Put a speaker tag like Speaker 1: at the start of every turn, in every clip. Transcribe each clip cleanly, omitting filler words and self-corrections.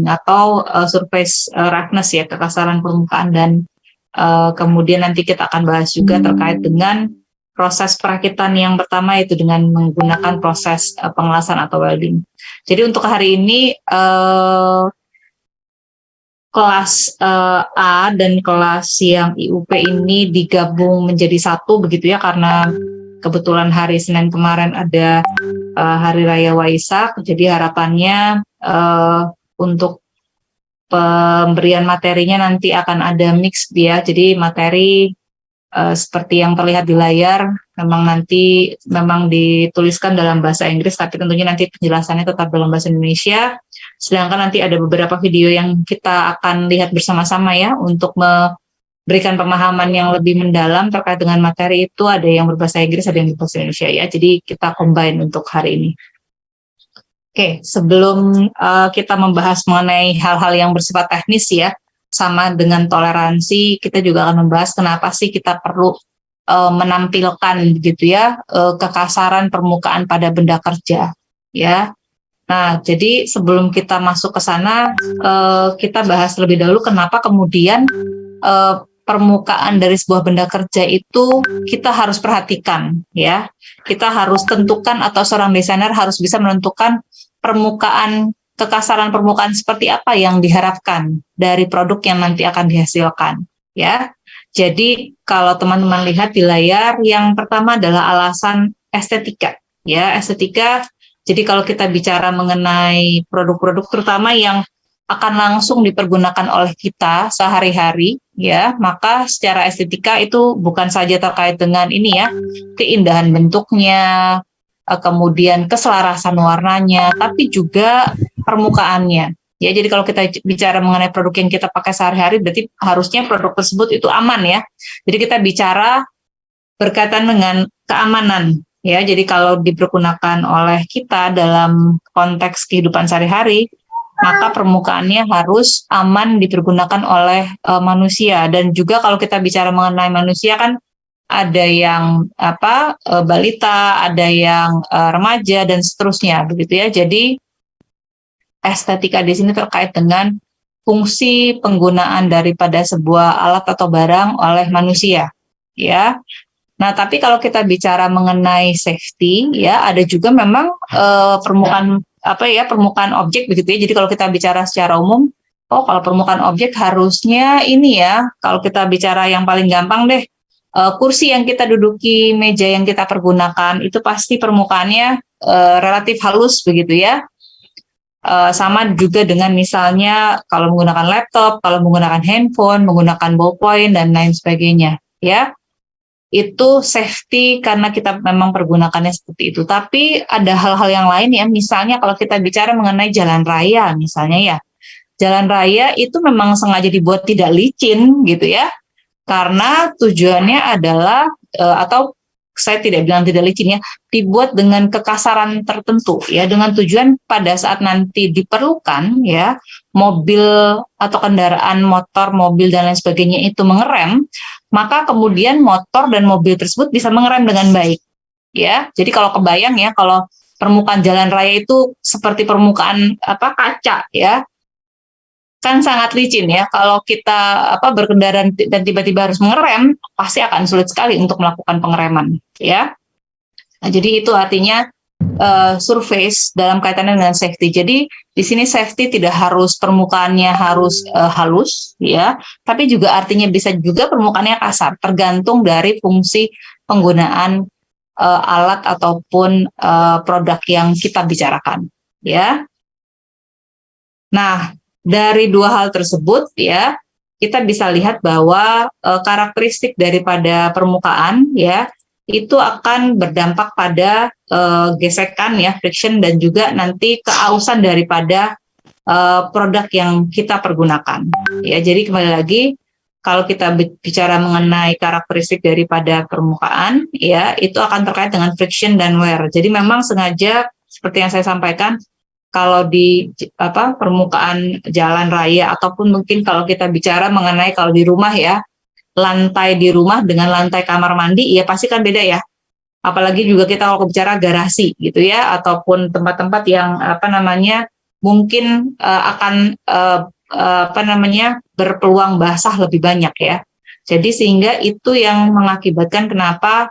Speaker 1: atau surface roughness ya, kekasaran permukaan, dan kemudian nanti kita akan bahas juga terkait dengan proses perakitan yang pertama, yaitu dengan menggunakan proses pengelasan atau welding. Jadi untuk hari ini kelas A dan kelas yang IUP ini digabung menjadi satu begitu ya, karena kebetulan hari Senin kemarin ada Hari Raya Waisak. Jadi harapannya untuk pemberian materinya nanti akan ada mix ya. Jadi materi seperti yang terlihat di layar memang dituliskan dalam bahasa Inggris, tapi tentunya nanti penjelasannya tetap dalam bahasa Indonesia. Sedangkan nanti ada beberapa video yang kita akan lihat bersama-sama ya, untuk memberikan pemahaman yang lebih mendalam terkait dengan materi itu. Ada yang berbahasa Inggris, ada yang berbahasa Indonesia ya. Jadi kita combine untuk hari ini. Oke, sebelum kita membahas mengenai hal-hal yang bersifat teknis ya, sama dengan toleransi, kita juga akan membahas kenapa sih kita perlu menampilkan gitu ya kekasaran permukaan pada benda kerja ya. Nah, jadi sebelum kita masuk ke sana, kita bahas lebih dahulu kenapa kemudian permukaan dari sebuah benda kerja itu kita harus perhatikan ya. Kita harus tentukan, atau seorang desainer harus bisa menentukan kekasaran permukaan seperti apa yang diharapkan dari produk yang nanti akan dihasilkan ya. Jadi kalau teman-teman lihat di layar, yang pertama adalah alasan estetika ya, estetika. Jadi kalau kita bicara mengenai produk-produk terutama yang akan langsung dipergunakan oleh kita sehari-hari ya, maka secara estetika itu bukan saja terkait dengan ini ya, keindahan bentuknya, kemudian keselarasan warnanya, tapi juga permukaannya. Ya, jadi kalau kita bicara mengenai produk yang kita pakai sehari-hari, berarti harusnya produk tersebut itu aman ya. Jadi kita bicara berkaitan dengan keamanan. Ya, jadi kalau dipergunakan oleh kita dalam konteks kehidupan sehari-hari, maka permukaannya harus aman dipergunakan oleh manusia. Dan juga kalau kita bicara mengenai manusia kan ada yang balita, ada yang remaja dan seterusnya begitu ya. Jadi estetika di sini terkait dengan fungsi penggunaan daripada sebuah alat atau barang oleh manusia ya. Nah, tapi kalau kita bicara mengenai safety ya, ada juga memang permukaan objek begitu ya. Jadi kalau kita bicara secara umum, kalau permukaan objek harusnya ini ya, kalau kita bicara yang paling gampang deh, kursi yang kita duduki, meja yang kita pergunakan itu pasti permukaannya relatif halus begitu ya. Sama juga dengan misalnya kalau menggunakan laptop, kalau menggunakan handphone, menggunakan ballpoint dan lain sebagainya ya. Itu safety karena kita memang pergunakannya seperti itu. Tapi ada hal-hal yang lain ya, misalnya kalau kita bicara mengenai jalan raya misalnya ya, jalan raya itu memang sengaja dibuat tidak licin gitu ya, karena tujuannya adalah atau saya tidak bilang tidak licin ya, dibuat dengan kekasaran tertentu ya, dengan tujuan pada saat nanti diperlukan ya, mobil atau kendaraan motor, mobil dan lain sebagainya itu mengerem, maka kemudian motor dan mobil tersebut bisa mengerem dengan baik ya. Jadi kalau kebayang ya, kalau permukaan jalan raya itu seperti permukaan kaca ya, kan sangat licin ya. Kalau kita berkendara dan tiba-tiba harus mengerem, pasti akan sulit sekali untuk melakukan pengereman ya. Nah, jadi itu artinya surface dalam kaitannya dengan safety. Jadi di sini safety tidak harus permukaannya harus halus ya, tapi juga artinya bisa juga permukaannya kasar, tergantung dari fungsi penggunaan alat ataupun produk yang kita bicarakan ya. Nah, dari dua hal tersebut ya, kita bisa lihat bahwa karakteristik daripada permukaan ya, itu akan berdampak pada gesekan ya, friction, dan juga nanti keausan daripada produk yang kita pergunakan ya. Jadi kembali lagi, kalau kita bicara mengenai karakteristik daripada permukaan ya, itu akan terkait dengan friction dan wear. Jadi memang sengaja seperti yang saya sampaikan, kalau di permukaan jalan raya, ataupun mungkin kalau kita bicara mengenai kalau di rumah ya, lantai di rumah dengan lantai kamar mandi ya pasti kan beda ya. Apalagi juga kita kalau bicara garasi gitu ya, ataupun tempat-tempat yang mungkin akan berpeluang basah lebih banyak ya. Jadi sehingga itu yang mengakibatkan kenapa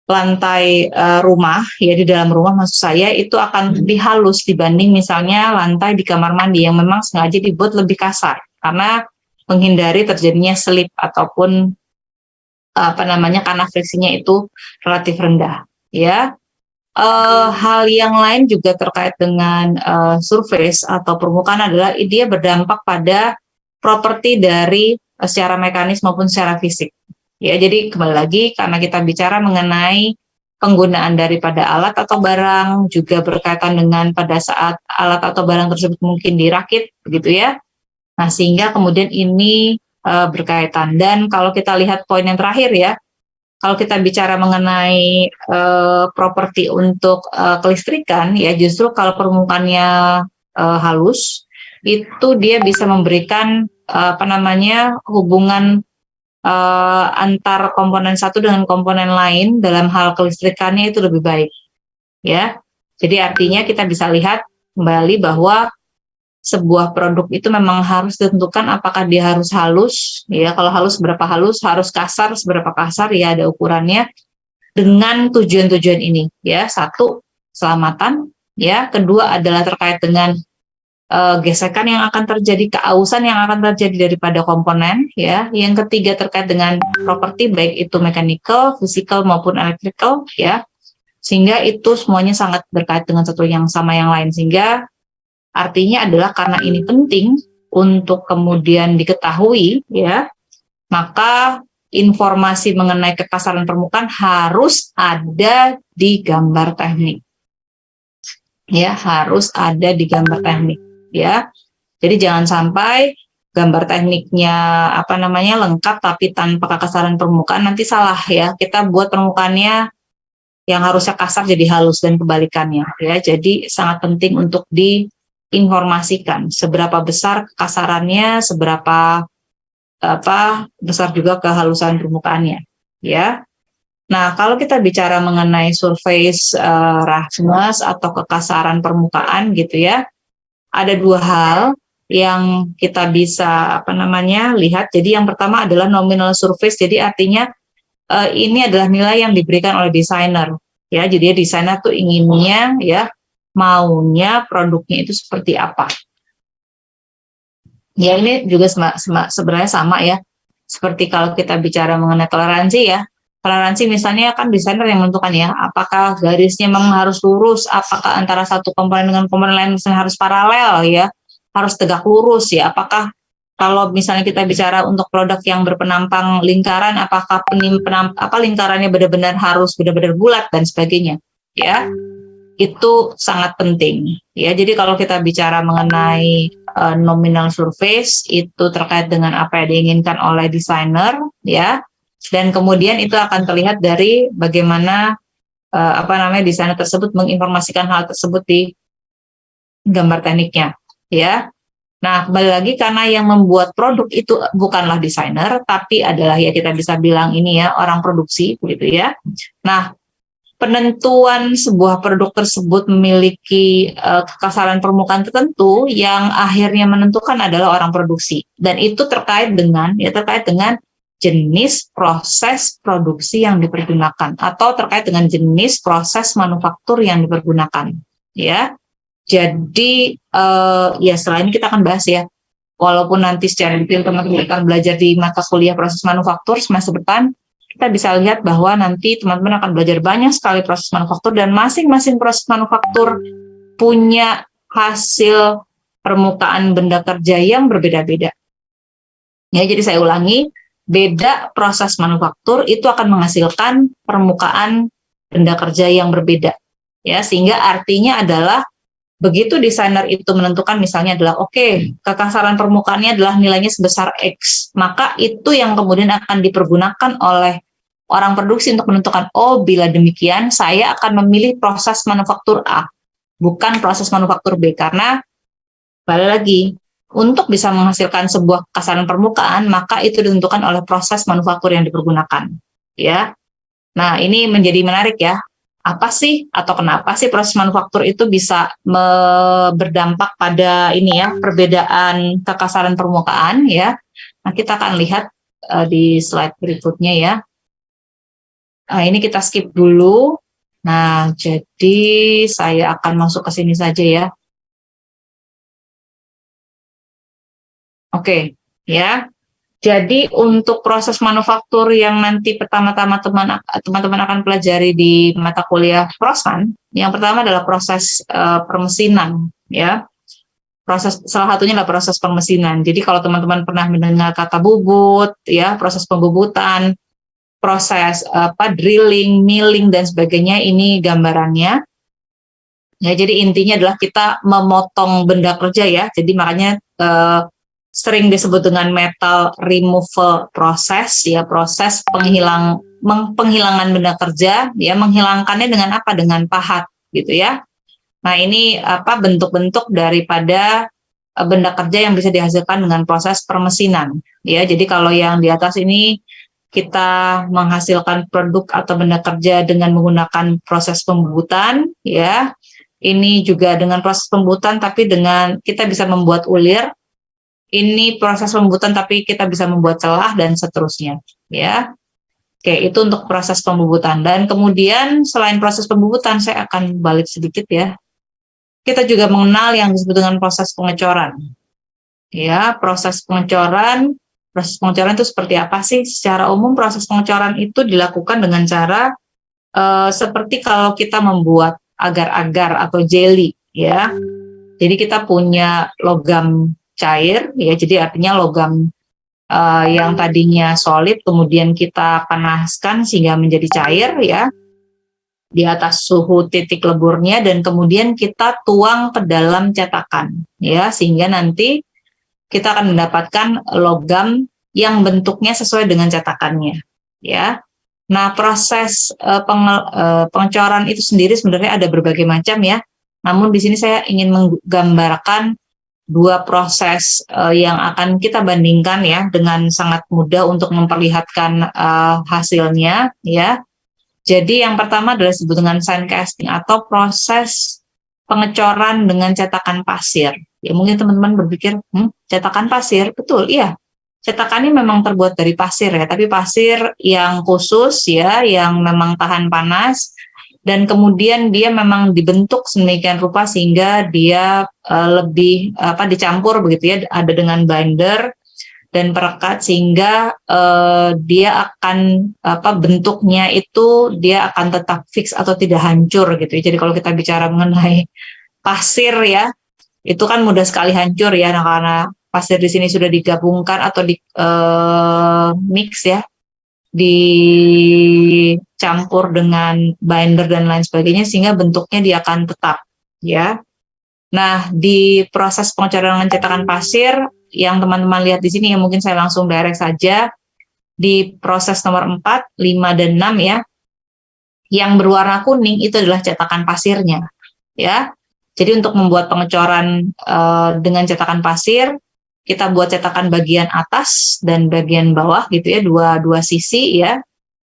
Speaker 1: lantai rumah ya, di dalam rumah maksud saya, itu akan lebih halus dibanding misalnya lantai di kamar mandi yang memang sengaja dibuat lebih kasar karena menghindari terjadinya slip ataupun karena friksinya itu relatif rendah ya. Hal yang lain juga terkait dengan surface atau permukaan adalah dia berdampak pada properti dari secara mekanis maupun secara fisik. Ya, jadi kembali lagi karena kita bicara mengenai penggunaan daripada alat atau barang, juga berkaitan dengan pada saat alat atau barang tersebut mungkin dirakit, begitu ya. Nah, sehingga kemudian ini berkaitan. Dan kalau kita lihat poin yang terakhir ya, kalau kita bicara mengenai properti untuk kelistrikan, ya justru kalau permukaannya halus, itu dia bisa memberikan hubungan antar komponen satu dengan komponen lain dalam hal kelistrikannya itu lebih baik, ya. Jadi artinya kita bisa lihat kembali bahwa sebuah produk itu memang harus ditentukan apakah dia harus halus, ya kalau halus seberapa halus, harus kasar seberapa kasar, ya ada ukurannya dengan tujuan-tujuan ini, ya. Satu, keselamatan, ya. Kedua adalah terkait dengan gesekan yang akan terjadi, keausan yang akan terjadi daripada komponen, ya. Yang ketiga terkait dengan properti baik itu mechanical, physical maupun electrical, ya. Sehingga itu semuanya sangat berkait dengan satu yang sama yang lain, sehingga artinya adalah karena ini penting untuk kemudian diketahui, ya, maka informasi mengenai kekasaran permukaan harus ada di gambar teknik. Ya, harus ada di gambar teknik, ya. Jadi jangan sampai gambar tekniknya lengkap tapi tanpa kekasaran permukaan, nanti salah ya. Kita buat permukaannya yang harusnya kasar jadi halus dan kebalikannya, ya. Jadi sangat penting untuk diinformasikan seberapa besar kekasarannya, seberapa besar juga kehalusan permukaannya, ya. Nah, kalau kita bicara mengenai surface roughness atau kekasaran permukaan gitu ya, ada dua hal yang kita bisa lihat. Jadi yang pertama adalah nominal surface. Jadi artinya ini adalah nilai yang diberikan oleh desainer, ya. Jadi desainer tuh inginnya, ya, maunya produknya itu seperti apa. Ya, ini juga sebenarnya sama ya, seperti kalau kita bicara mengenai toleransi ya. Toleransi misalnya kan desainer yang menentukan ya, apakah garisnya memang harus lurus, apakah antara satu komponen dengan komponen lain misalnya harus paralel ya, harus tegak lurus ya, apakah kalau misalnya kita bicara untuk produk yang berpenampang lingkaran, apakah lingkarannya benar-benar harus benar-benar bulat dan sebagainya, ya. Itu sangat penting, ya. Jadi kalau kita bicara mengenai nominal surface, itu terkait dengan apa yang diinginkan oleh desainer, ya. Dan kemudian itu akan terlihat dari bagaimana desainer tersebut menginformasikan hal tersebut di gambar tekniknya, ya. Nah, kembali lagi karena yang membuat produk itu bukanlah desainer, tapi adalah, ya, kita bisa bilang ini ya, orang produksi, begitu ya. Nah, penentuan sebuah produk tersebut memiliki kekasaran permukaan tertentu, yang akhirnya menentukan adalah orang produksi, dan itu terkait dengan jenis proses produksi yang dipergunakan atau terkait dengan jenis proses manufaktur yang dipergunakan, ya. Jadi ya setelah ini kita akan bahas ya, walaupun nanti secara detail teman-teman akan belajar di mata kuliah proses manufaktur semester depan, kita bisa lihat bahwa nanti teman-teman akan belajar banyak sekali proses manufaktur, dan masing-masing proses manufaktur punya hasil permukaan benda kerja yang berbeda-beda. Ya, jadi saya ulangi, beda proses manufaktur itu akan menghasilkan permukaan benda kerja yang berbeda. Ya, sehingga artinya adalah begitu desainer itu menentukan misalnya adalah kekasaran permukaannya adalah nilainya sebesar X, maka itu yang kemudian akan dipergunakan oleh orang produksi untuk menentukan, bila demikian saya akan memilih proses manufaktur A, bukan proses manufaktur B, karena balik lagi, untuk bisa menghasilkan sebuah kekasaran permukaan, maka itu ditentukan oleh proses manufaktur yang dipergunakan, ya. Nah, ini menjadi menarik ya. apa sih atau kenapa sih proses manufaktur itu bisa berdampak pada ini ya, perbedaan kekasaran permukaan ya. Nah, kita akan lihat di slide berikutnya ya. Nah, ini kita skip dulu. Nah, jadi saya akan masuk ke sini saja ya. Oke, ya. Jadi untuk proses manufaktur yang nanti pertama-tama teman-teman akan pelajari di mata kuliah Prosman, yang pertama adalah proses permesinan, ya. Salah satunya adalah proses permesinan. Jadi kalau teman-teman pernah mendengar kata bubut, ya, proses pembubutan, proses drilling, milling dan sebagainya, ini gambarannya. Ya, jadi intinya adalah kita memotong benda kerja ya. Jadi makanya sering disebut dengan metal removal process ya, proses penghilangan benda kerja ya, menghilangkannya dengan apa? Dengan pahat gitu ya. Nah, ini bentuk-bentuk daripada benda kerja yang bisa dihasilkan dengan proses permesinan ya. Jadi kalau yang di atas ini kita menghasilkan produk atau benda kerja dengan menggunakan proses pembubutan ya. Ini juga dengan proses pembubutan tapi dengan kita bisa membuat ulir. Ini proses pembubutan tapi kita bisa membuat celah dan seterusnya ya. Oke, itu untuk proses pembubutan. Dan kemudian selain proses pembubutan, saya akan balik sedikit ya. Kita juga mengenal yang disebut dengan proses pengecoran. Ya, proses pengecoran itu seperti apa sih? Secara umum proses pengecoran itu dilakukan dengan cara seperti kalau kita membuat agar-agar atau jelly ya. Jadi kita punya logam cair ya, jadi artinya logam yang tadinya solid kemudian kita panaskan sehingga menjadi cair ya di atas suhu titik leburnya, dan kemudian kita tuang ke dalam cetakan ya, sehingga nanti kita akan mendapatkan logam yang bentuknya sesuai dengan cetakannya ya. Nah, proses pengecoran itu sendiri sebenarnya ada berbagai macam ya. Namun di sini saya ingin menggambarkan dua proses yang akan kita bandingkan ya, dengan sangat mudah untuk memperlihatkan hasilnya ya. Jadi yang pertama adalah disebut dengan sand casting atau proses pengecoran dengan cetakan pasir. Ya mungkin teman-teman berpikir, cetakan pasir? Betul, iya. Cetakannya memang terbuat dari pasir ya, tapi pasir yang khusus ya, yang memang tahan panas, dan kemudian dia memang dibentuk sedemikian rupa sehingga dia lebih dicampur begitu ya, ada dengan binder dan perekat sehingga dia akan bentuknya itu dia akan tetap fix atau tidak hancur gitu ya. Jadi kalau kita bicara mengenai pasir ya, itu kan mudah sekali hancur ya, nah, karena pasir di sini sudah digabungkan atau di mix ya, dicampur dengan binder dan lain sebagainya sehingga bentuknya dia akan tetap ya. Nah, di proses pengecoran dengan cetakan pasir yang teman-teman lihat di sini, yang mungkin saya langsung direct saja di proses nomor 4, 5 dan 6 ya. Yang berwarna kuning itu adalah cetakan pasirnya ya. Jadi untuk membuat pengecoran dengan cetakan pasir, kita buat cetakan bagian atas dan bagian bawah gitu ya, dua sisi ya.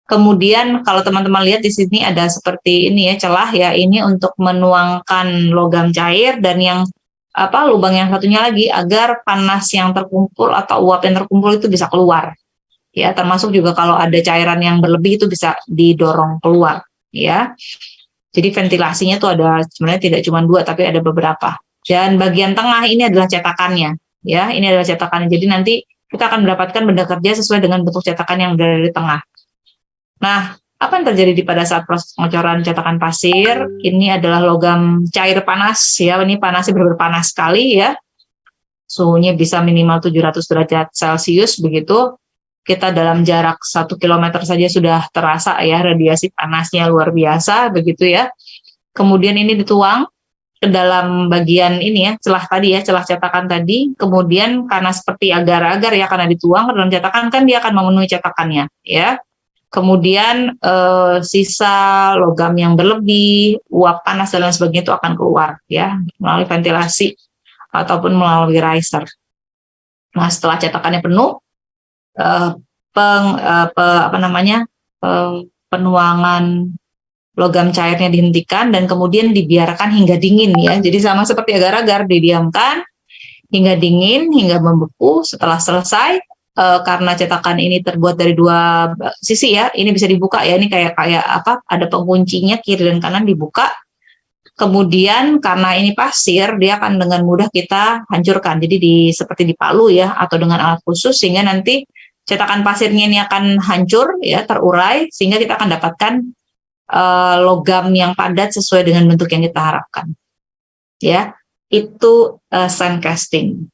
Speaker 1: Kemudian kalau teman-teman lihat di sini ada seperti ini ya, celah ya, ini untuk menuangkan logam cair, dan yang lubang yang satunya lagi agar panas yang terkumpul atau uap yang terkumpul itu bisa keluar. Ya, termasuk juga kalau ada cairan yang berlebih itu bisa didorong keluar ya. Jadi ventilasinya tuh ada, sebenarnya tidak cuma dua tapi ada beberapa. Dan bagian tengah ini adalah cetakannya ya, ini adalah cetakannya. Jadi nanti kita akan mendapatkan benda kerja sesuai dengan bentuk cetakan yang berada di tengah. Nah, apa yang terjadi pada saat proses pengecoran cetakan pasir? Ini adalah logam cair panas ya, ini panasnya benar-benar panas sekali ya. Suhunya bisa minimal 700 derajat Celcius begitu. Kita dalam jarak 1 kilometer saja sudah terasa ya radiasi panasnya luar biasa begitu ya. Kemudian ini dituang ke dalam bagian ini ya, celah tadi ya, celah cetakan tadi. Kemudian karena seperti agar-agar ya, karena dituang ke dalam cetakan kan dia akan memenuhi cetakannya ya. Kemudian sisa logam yang berlebih, uap panas dan lain sebagainya itu akan keluar ya melalui ventilasi ataupun melalui riser. Nah, setelah cetakannya penuh, penuangan logam cairnya dihentikan dan kemudian dibiarkan hingga dingin ya. Jadi sama seperti agar-agar, didiamkan hingga dingin, hingga membeku. Setelah selesai, karena cetakan ini terbuat dari dua sisi ya, ini bisa dibuka ya, ini kayak apa? Ada penguncinya kiri dan kanan dibuka. Kemudian karena ini pasir, dia akan dengan mudah kita hancurkan. Jadi seperti dipalu ya, atau dengan alat khusus sehingga nanti cetakan pasirnya ini akan hancur ya, terurai sehingga kita akan dapatkan logam yang padat sesuai dengan bentuk yang kita harapkan. Ya, itu sand casting.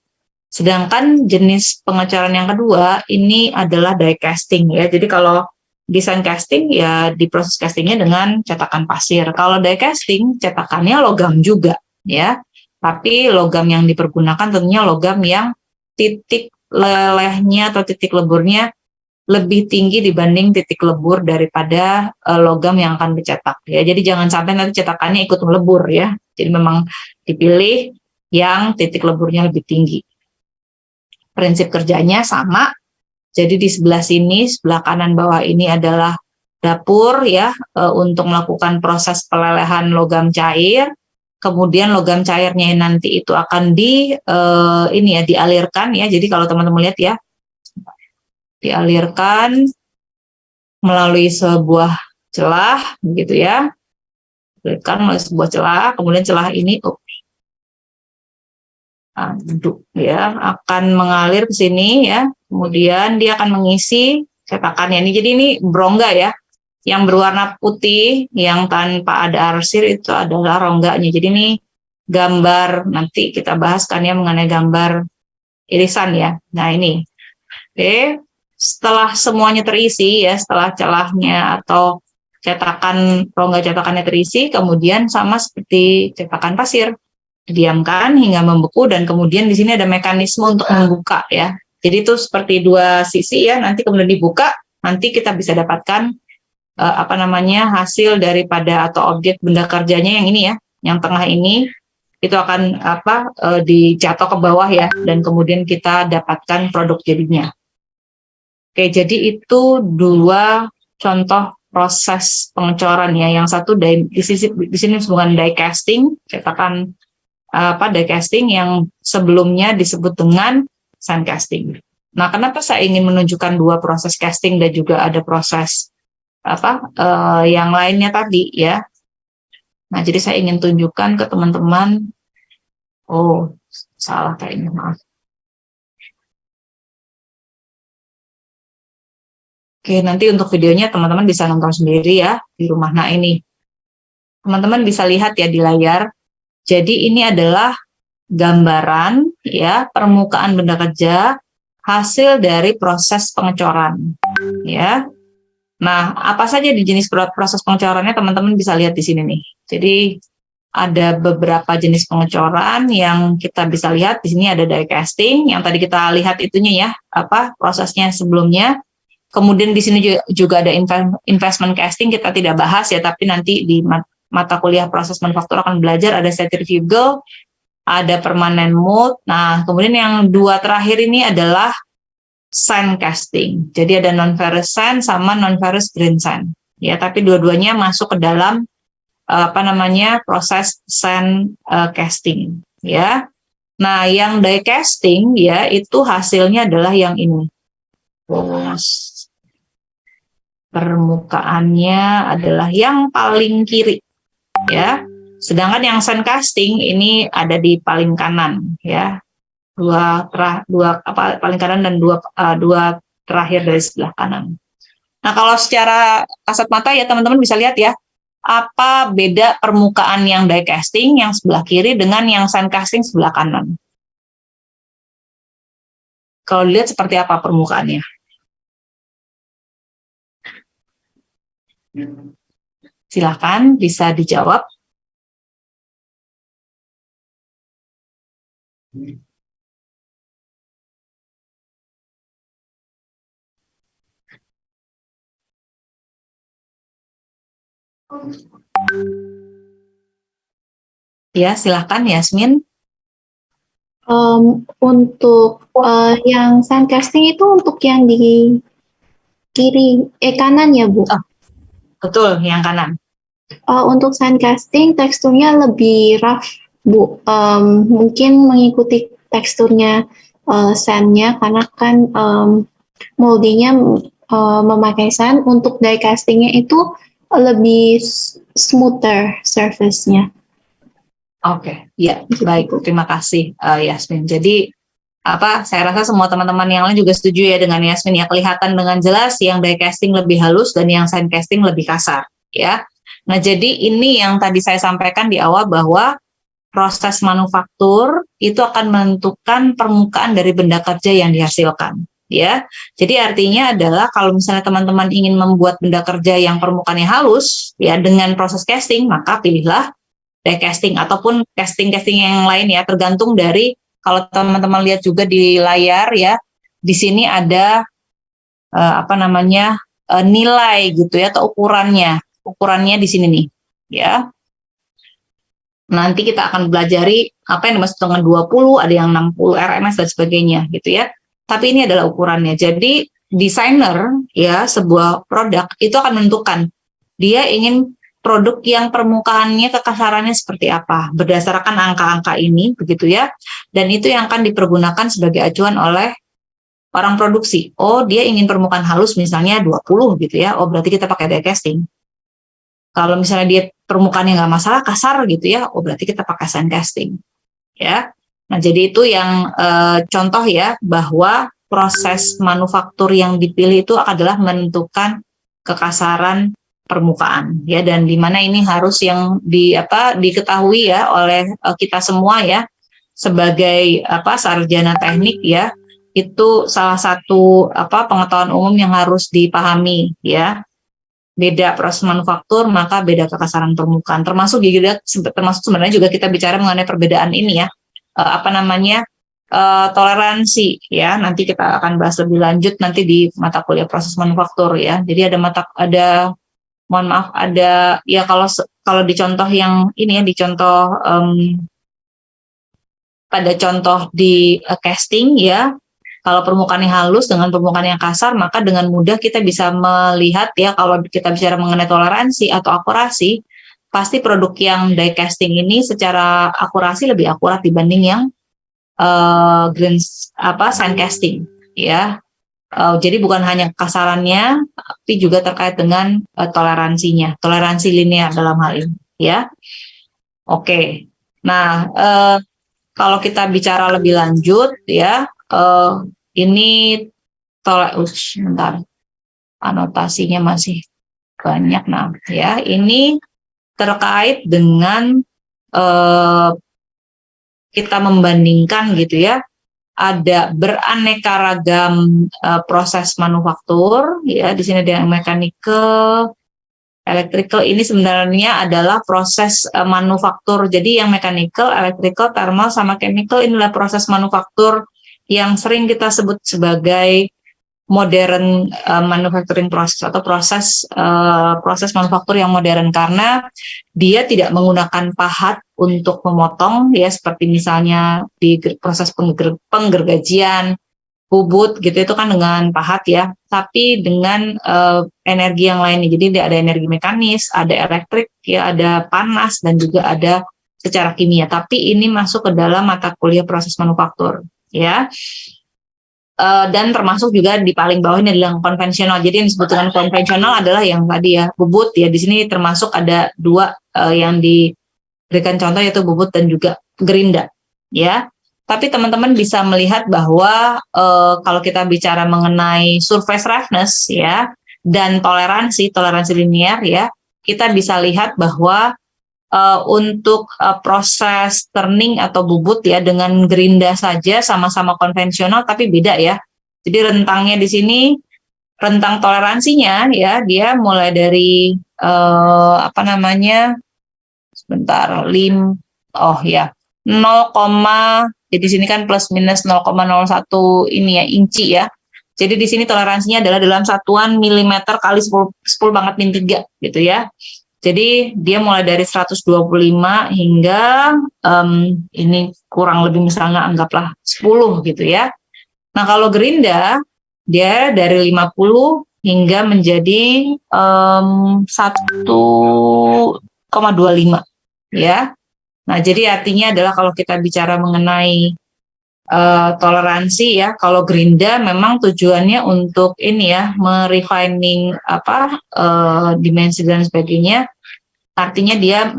Speaker 1: Sedangkan jenis pengecoran yang kedua ini adalah die casting ya. Jadi kalau di sand casting ya di proses castingnya dengan cetakan pasir. Kalau die casting cetakannya logam juga ya. Tapi logam yang dipergunakan tentunya logam yang titik lelehnya atau titik leburnya lebih tinggi dibanding titik lebur daripada logam yang akan dicetak ya. Jadi jangan sampai nanti cetakannya ikut melebur ya. Jadi memang dipilih yang titik leburnya lebih tinggi. Prinsip kerjanya sama. Jadi di sebelah sini, sebelah kanan bawah ini adalah dapur ya untuk melakukan proses pelelehan logam cair. Kemudian logam cairnya nanti itu akan dialirkan ya. Jadi kalau teman-teman lihat ya, dialirkan melalui sebuah celah begitu ya, dialirkan melalui sebuah celah, kemudian celah ini ya akan mengalir ke sini ya, kemudian dia akan mengisi cetakannya ini. Jadi ini berongga ya, yang berwarna putih yang tanpa ada arsir itu adalah rongganya. Jadi ini gambar, nanti kita bahas kan ya mengenai gambar irisan ya. Nah ini oke. Setelah semuanya terisi ya, setelah celahnya atau rongga cetakannya terisi, kemudian sama seperti cetakan pasir, didiamkan hingga membeku dan kemudian di sini ada mekanisme untuk membuka ya. Jadi itu seperti dua sisi ya, nanti kemudian dibuka, nanti kita bisa dapatkan hasil daripada atau objek benda kerjanya yang ini ya, yang tengah ini itu akan dijatuh ke bawah ya, dan kemudian kita dapatkan produk jadinya. Oke, jadi itu dua contoh proses pengecoran ya. Yang satu di sini bukan die casting, cetakan die casting yang sebelumnya disebut dengan sand casting. Nah, kenapa saya ingin menunjukkan dua proses casting dan juga ada proses yang lainnya tadi ya. Nah, jadi saya ingin tunjukkan ke teman-teman. Oh, salah kayaknya, maaf. Oke, nanti untuk videonya teman-teman bisa nonton sendiri ya di rumah. Nah ini, teman-teman bisa lihat ya di layar. Jadi ini adalah gambaran ya permukaan benda kerja hasil dari proses pengecoran ya. Nah, apa saja di jenis proses pengecorannya teman-teman bisa lihat di sini nih. Jadi ada beberapa jenis pengecoran yang kita bisa lihat di sini. Ada die casting yang tadi kita lihat itunya ya, prosesnya sebelumnya. Kemudian di sini juga ada investment casting, kita tidak bahas ya, tapi nanti di mata kuliah proses manufaktur akan belajar. Ada centrifugal, ada permanent mold. Nah, kemudian yang dua terakhir ini adalah sand casting. Jadi ada non-ferrous sand sama non-ferrous green sand. Ya, tapi dua-duanya masuk ke dalam proses sand casting. Ya. Nah, yang die casting ya itu hasilnya adalah yang ini. Permukaannya adalah yang paling kiri ya, sedangkan yang sand casting ini ada di paling kanan ya, paling kanan dan dua terakhir dari sebelah kanan. Nah, kalau secara kasat mata ya teman-teman bisa lihat ya, apa beda permukaan yang die casting yang sebelah kiri dengan yang sand casting sebelah kanan. Kalau dilihat seperti apa permukaannya? Silakan bisa dijawab. Ya, silakan Yasmin.
Speaker 2: Untuk yang sand casting itu untuk yang di kanan ya Bu?
Speaker 1: Oh, betul, yang kanan.
Speaker 2: Untuk sand casting teksturnya lebih rough, Bu. Mungkin mengikuti teksturnya sandnya karena kan moldingnya memakai sand. Untuk die castingnya itu lebih smoother surface-nya.
Speaker 1: Oke, ya baik. Terima kasih Yasmin. Jadi saya rasa semua teman-teman yang lain juga setuju ya dengan Yasmin ya, kelihatan dengan jelas yang die casting lebih halus dan yang sand casting lebih kasar ya. Nah, jadi ini yang tadi saya sampaikan di awal bahwa proses manufaktur itu akan menentukan permukaan dari benda kerja yang dihasilkan ya. Jadi artinya adalah kalau misalnya teman-teman ingin membuat benda kerja yang permukaannya halus ya dengan proses casting, maka pilihlah die casting ataupun casting-casting yang lain ya, tergantung dari kalau teman-teman lihat juga di layar ya, di sini ada nilai gitu ya atau ukurannya di sini nih ya. Nanti kita akan belajari apa yang dimaksud dengan 20, ada yang 60 RMS dan sebagainya gitu ya. Tapi ini adalah ukurannya. Jadi desainer ya sebuah produk itu akan menentukan dia ingin produk yang permukaannya kekasarannya seperti apa berdasarkan angka-angka ini begitu ya. Dan itu yang akan dipergunakan sebagai acuan oleh orang produksi. Oh, dia ingin permukaan halus misalnya 20 gitu ya. Oh, berarti kita pakai die casting. Kalau misalnya dia permukaannya nggak masalah, kasar gitu ya, oh berarti kita pakai sand casting. Ya. Nah, jadi itu yang contoh ya, bahwa proses manufaktur yang dipilih itu adalah menentukan kekasaran permukaan ya, dan di mana ini harus yang diketahui ya oleh kita semua ya sebagai sarjana teknik ya, itu salah satu pengetahuan umum yang harus dipahami ya. Beda proses manufaktur maka beda kekasaran permukaan, termasuk sebenarnya juga kita bicara mengenai perbedaan ini ya, toleransi ya, nanti kita akan bahas lebih lanjut nanti di mata kuliah proses manufaktur ya. Jadi ada ya, kalau di contoh yang ini ya, di contoh pada contoh di casting ya, kalau permukaannya halus dengan permukaan yang kasar, maka dengan mudah kita bisa melihat ya, kalau kita bicara mengenai toleransi atau akurasi, pasti produk yang die casting ini secara akurasi lebih akurat dibanding yang sand casting ya. Jadi bukan hanya kasarannya, tapi juga terkait dengan toleransinya, toleransi linear dalam hal ini ya. Oke. Nah, kalau kita bicara lebih lanjut ya, ini bentar, anotasinya masih banyak. Nah, ya ini terkait dengan kita membandingkan gitu ya, ada beraneka ragam proses manufaktur ya. Di sini ada yang mechanical, electrical, ini sebenarnya adalah proses manufaktur. Jadi yang mechanical, electrical, thermal, sama chemical inilah proses manufaktur yang sering kita sebut sebagai modern manufacturing process atau proses manufaktur yang modern, karena dia tidak menggunakan pahat untuk memotong ya, seperti misalnya di proses penggergajian bubut gitu, itu kan dengan pahat ya, tapi dengan energi yang lainnya. Jadi ada energi mekanis, ada elektrik ya, ada panas, dan juga ada secara kimia. Tapi ini masuk ke dalam mata kuliah proses manufaktur ya. Dan termasuk juga di paling bawah ini adalah konvensional. Jadi yang disebut dengan konvensional adalah yang tadi ya, bubut ya. Di sini termasuk ada dua yang diberikan contoh, yaitu bubut dan juga gerinda ya. Tapi teman-teman bisa melihat bahwa kalau kita bicara mengenai surface roughness ya dan toleransi linear ya, kita bisa lihat bahwa untuk proses turning atau bubut ya dengan gerinda saja sama-sama konvensional tapi beda ya. Jadi rentangnya di sini, rentang toleransinya ya, dia mulai dari sebentar 0, jadi di sini kan plus minus 0,01 ini ya, inci ya. Jadi di sini toleransinya adalah dalam satuan milimeter kali 10 banget min 3 gitu ya. Jadi dia mulai dari 125 hingga ini kurang lebih misalnya anggaplah 10 gitu ya. Nah, kalau gerinda dia dari 50 hingga menjadi 1,25 ya. Nah, jadi artinya adalah kalau kita bicara mengenai toleransi ya, kalau Gerinda memang tujuannya untuk ini ya, merefining dimensi dan sebagainya, artinya dia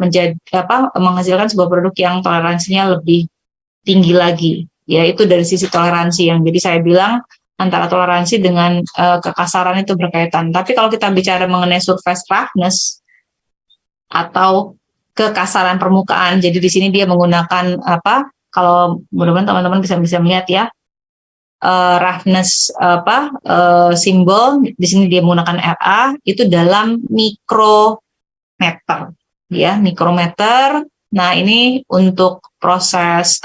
Speaker 1: menghasilkan sebuah produk yang toleransinya lebih tinggi lagi ya. Itu dari sisi toleransi yang jadi saya bilang antara toleransi dengan kekasaran itu berkaitan. Tapi kalau kita bicara mengenai surface roughness atau kekasaran permukaan, jadi di sini dia menggunakan kalau mudah-mudahan teman-teman bisa melihat ya, roughness simbol di sini dia menggunakan RA itu dalam mikrometer ya, mikrometer. Nah, ini untuk proses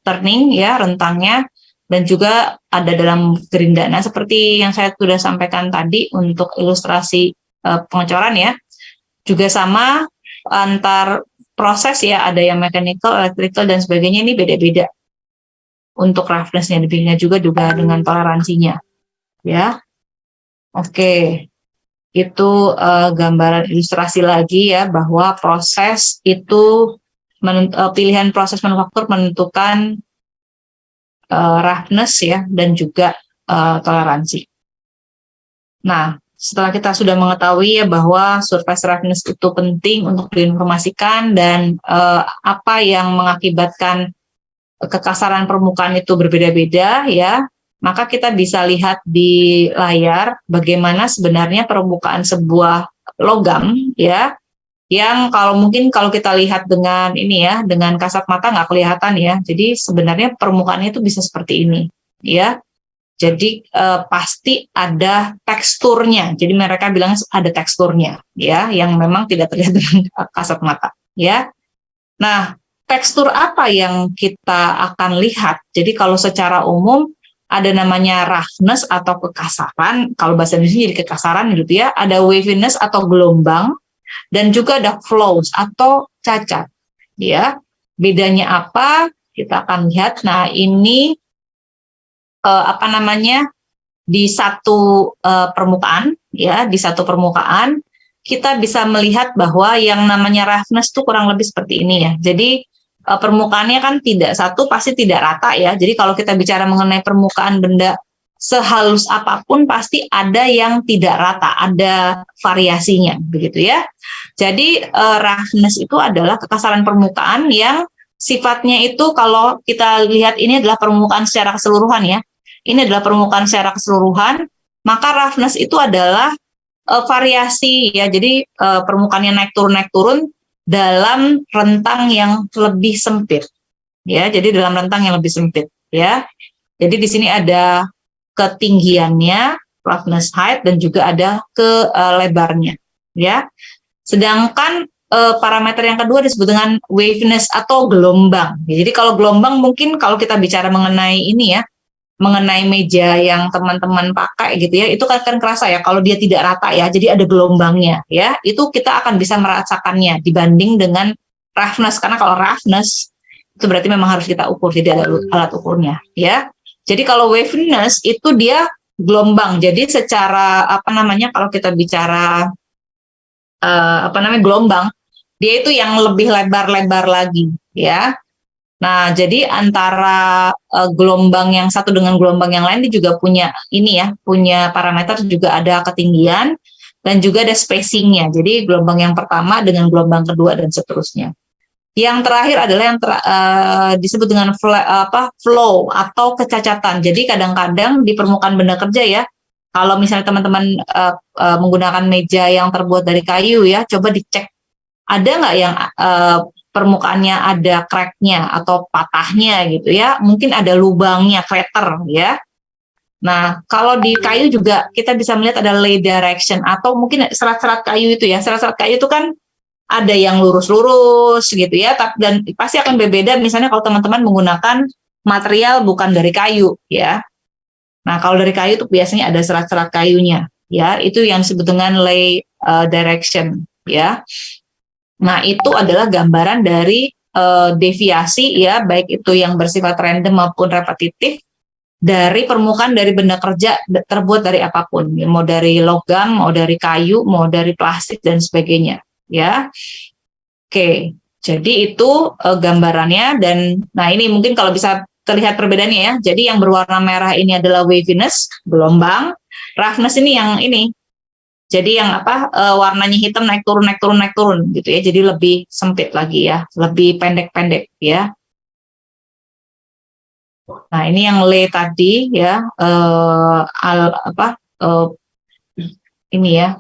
Speaker 1: turning ya, rentangnya, dan juga ada dalam Gerinda. Nah, seperti yang saya sudah sampaikan tadi untuk ilustrasi pengecoran ya, juga sama antar proses ya, ada yang mechanical, electrical, dan sebagainya, ini beda-beda untuk roughness-nya, demikian juga dengan toleransinya ya. Oke, itu gambaran ilustrasi lagi ya, bahwa proses itu pilihan proses manufaktur menentukan roughness ya, dan juga toleransi. Nah, setelah kita sudah mengetahui ya bahwa surface roughness itu penting untuk diinformasikan dan apa yang mengakibatkan kekasaran permukaan itu berbeda-beda ya, maka kita bisa lihat di layar bagaimana sebenarnya permukaan sebuah logam ya, yang kalau kita lihat dengan ini ya, dengan kasat mata nggak kelihatan ya. Jadi sebenarnya permukaannya itu bisa seperti ini ya. Jadi pasti ada teksturnya. Jadi mereka bilang ada teksturnya ya, yang memang tidak terlihat dengan kasat mata ya. Nah, tekstur apa yang kita akan lihat? Jadi kalau secara umum ada namanya roughness atau kekasaran, kalau bahasa Indonesia jadi kekasaran gitu ya, ada waviness atau gelombang, dan juga ada flows atau cacat ya. Bedanya apa? Kita akan lihat. Nah, ini di satu permukaan ya, di satu permukaan kita bisa melihat bahwa yang namanya roughness itu kurang lebih seperti ini ya. Jadi permukaannya kan pasti tidak rata ya. Jadi kalau kita bicara mengenai permukaan benda sehalus apapun pasti ada yang tidak rata, ada variasinya begitu ya. Jadi roughness itu adalah kekasaran permukaan yang sifatnya itu, kalau kita lihat ini adalah permukaan secara keseluruhan ya. Ini adalah permukaan secara keseluruhan, maka roughness itu adalah variasi ya. Jadi permukaannya naik turun dalam rentang yang lebih sempit ya. Jadi dalam rentang yang lebih sempit ya. Jadi di sini ada ketinggiannya, roughness height, dan juga ada lebarnya ya. Sedangkan parameter yang kedua disebut dengan waviness atau gelombang. Jadi kalau gelombang mungkin kalau kita bicara mengenai ini ya, mengenai meja yang teman-teman pakai gitu ya, itu kan kerasa ya kalau dia tidak rata ya, jadi ada gelombangnya ya, itu kita akan bisa merasakannya dibanding dengan roughness, karena kalau roughness itu berarti memang harus kita ukur, tidak ada alat ukurnya ya. Jadi kalau waviness itu dia gelombang, jadi secara kalau kita bicara gelombang, dia itu yang lebih lebar-lebar lagi ya. Nah, jadi antara gelombang yang satu dengan gelombang yang lain dia juga punya ini ya, punya parameter, juga ada ketinggian dan juga ada spacingnya. Jadi gelombang yang pertama dengan gelombang kedua dan seterusnya. Yang terakhir adalah yang disebut dengan flow atau kecacatan. Jadi kadang-kadang di permukaan benda kerja ya, kalau misalnya teman-teman menggunakan meja yang terbuat dari kayu ya, coba dicek ada nggak yang permukaannya ada crack-nya atau patahnya gitu ya, mungkin ada lubangnya, crater ya. Nah, kalau di kayu juga kita bisa melihat ada lay direction, atau mungkin serat-serat kayu itu ya, serat-serat kayu itu kan ada yang lurus-lurus gitu ya, dan pasti akan berbeda misalnya kalau teman-teman menggunakan material bukan dari kayu ya. Nah, kalau dari kayu itu biasanya ada serat-serat kayunya ya, itu yang disebut dengan lay direction ya. Nah, itu adalah gambaran dari deviasi ya, baik itu yang bersifat random maupun repetitif dari permukaan dari benda kerja terbuat dari apapun, mau dari logam, mau dari kayu, mau dari plastik dan sebagainya, ya. Oke, jadi itu gambarannya. Dan nah ini mungkin kalau bisa terlihat perbedaannya ya. Jadi yang berwarna merah ini adalah waviness, gelombang. Roughness ini yang ini. Jadi yang apa warnanya hitam naik turun naik turun naik turun gitu ya. Jadi lebih sempit lagi ya, lebih pendek-pendek ya. Nah, ini yang Le tadi ya, ini ya,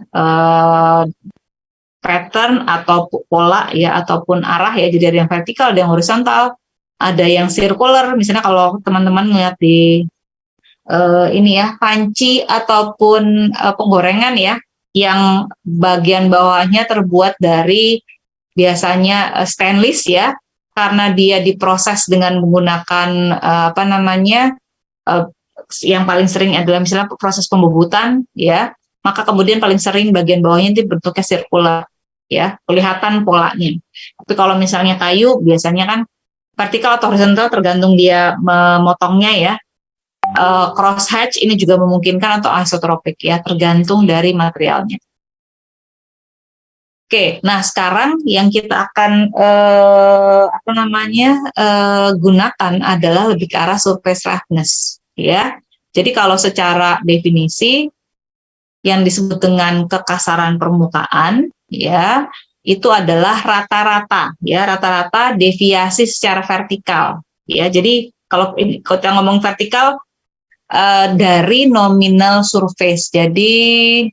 Speaker 1: pattern atau pola ya, ataupun arah ya, jadi ada yang vertikal, ada yang horizontal, ada yang circular. Misalnya kalau teman-teman melihat di ini ya, panci ataupun penggorengan ya, yang bagian bawahnya terbuat dari biasanya stainless ya, karena dia diproses dengan menggunakan yang paling sering adalah misalnya proses pembubutan ya, maka kemudian paling sering bagian bawahnya itu bentuknya sirkular ya, kelihatan polanya. Tapi kalau misalnya kayu biasanya kan vertikal atau horizontal tergantung dia memotongnya ya. Cross hatch ini juga memungkinkan atau isotropik ya, tergantung dari materialnya. Oke, nah sekarang yang kita akan gunakan adalah lebih ke arah surface roughness ya. Jadi kalau secara definisi yang disebut dengan kekasaran permukaan ya, itu adalah rata-rata ya, rata-rata deviasi secara vertikal ya. Jadi kalau kita ngomong vertikal dari nominal surface. Jadi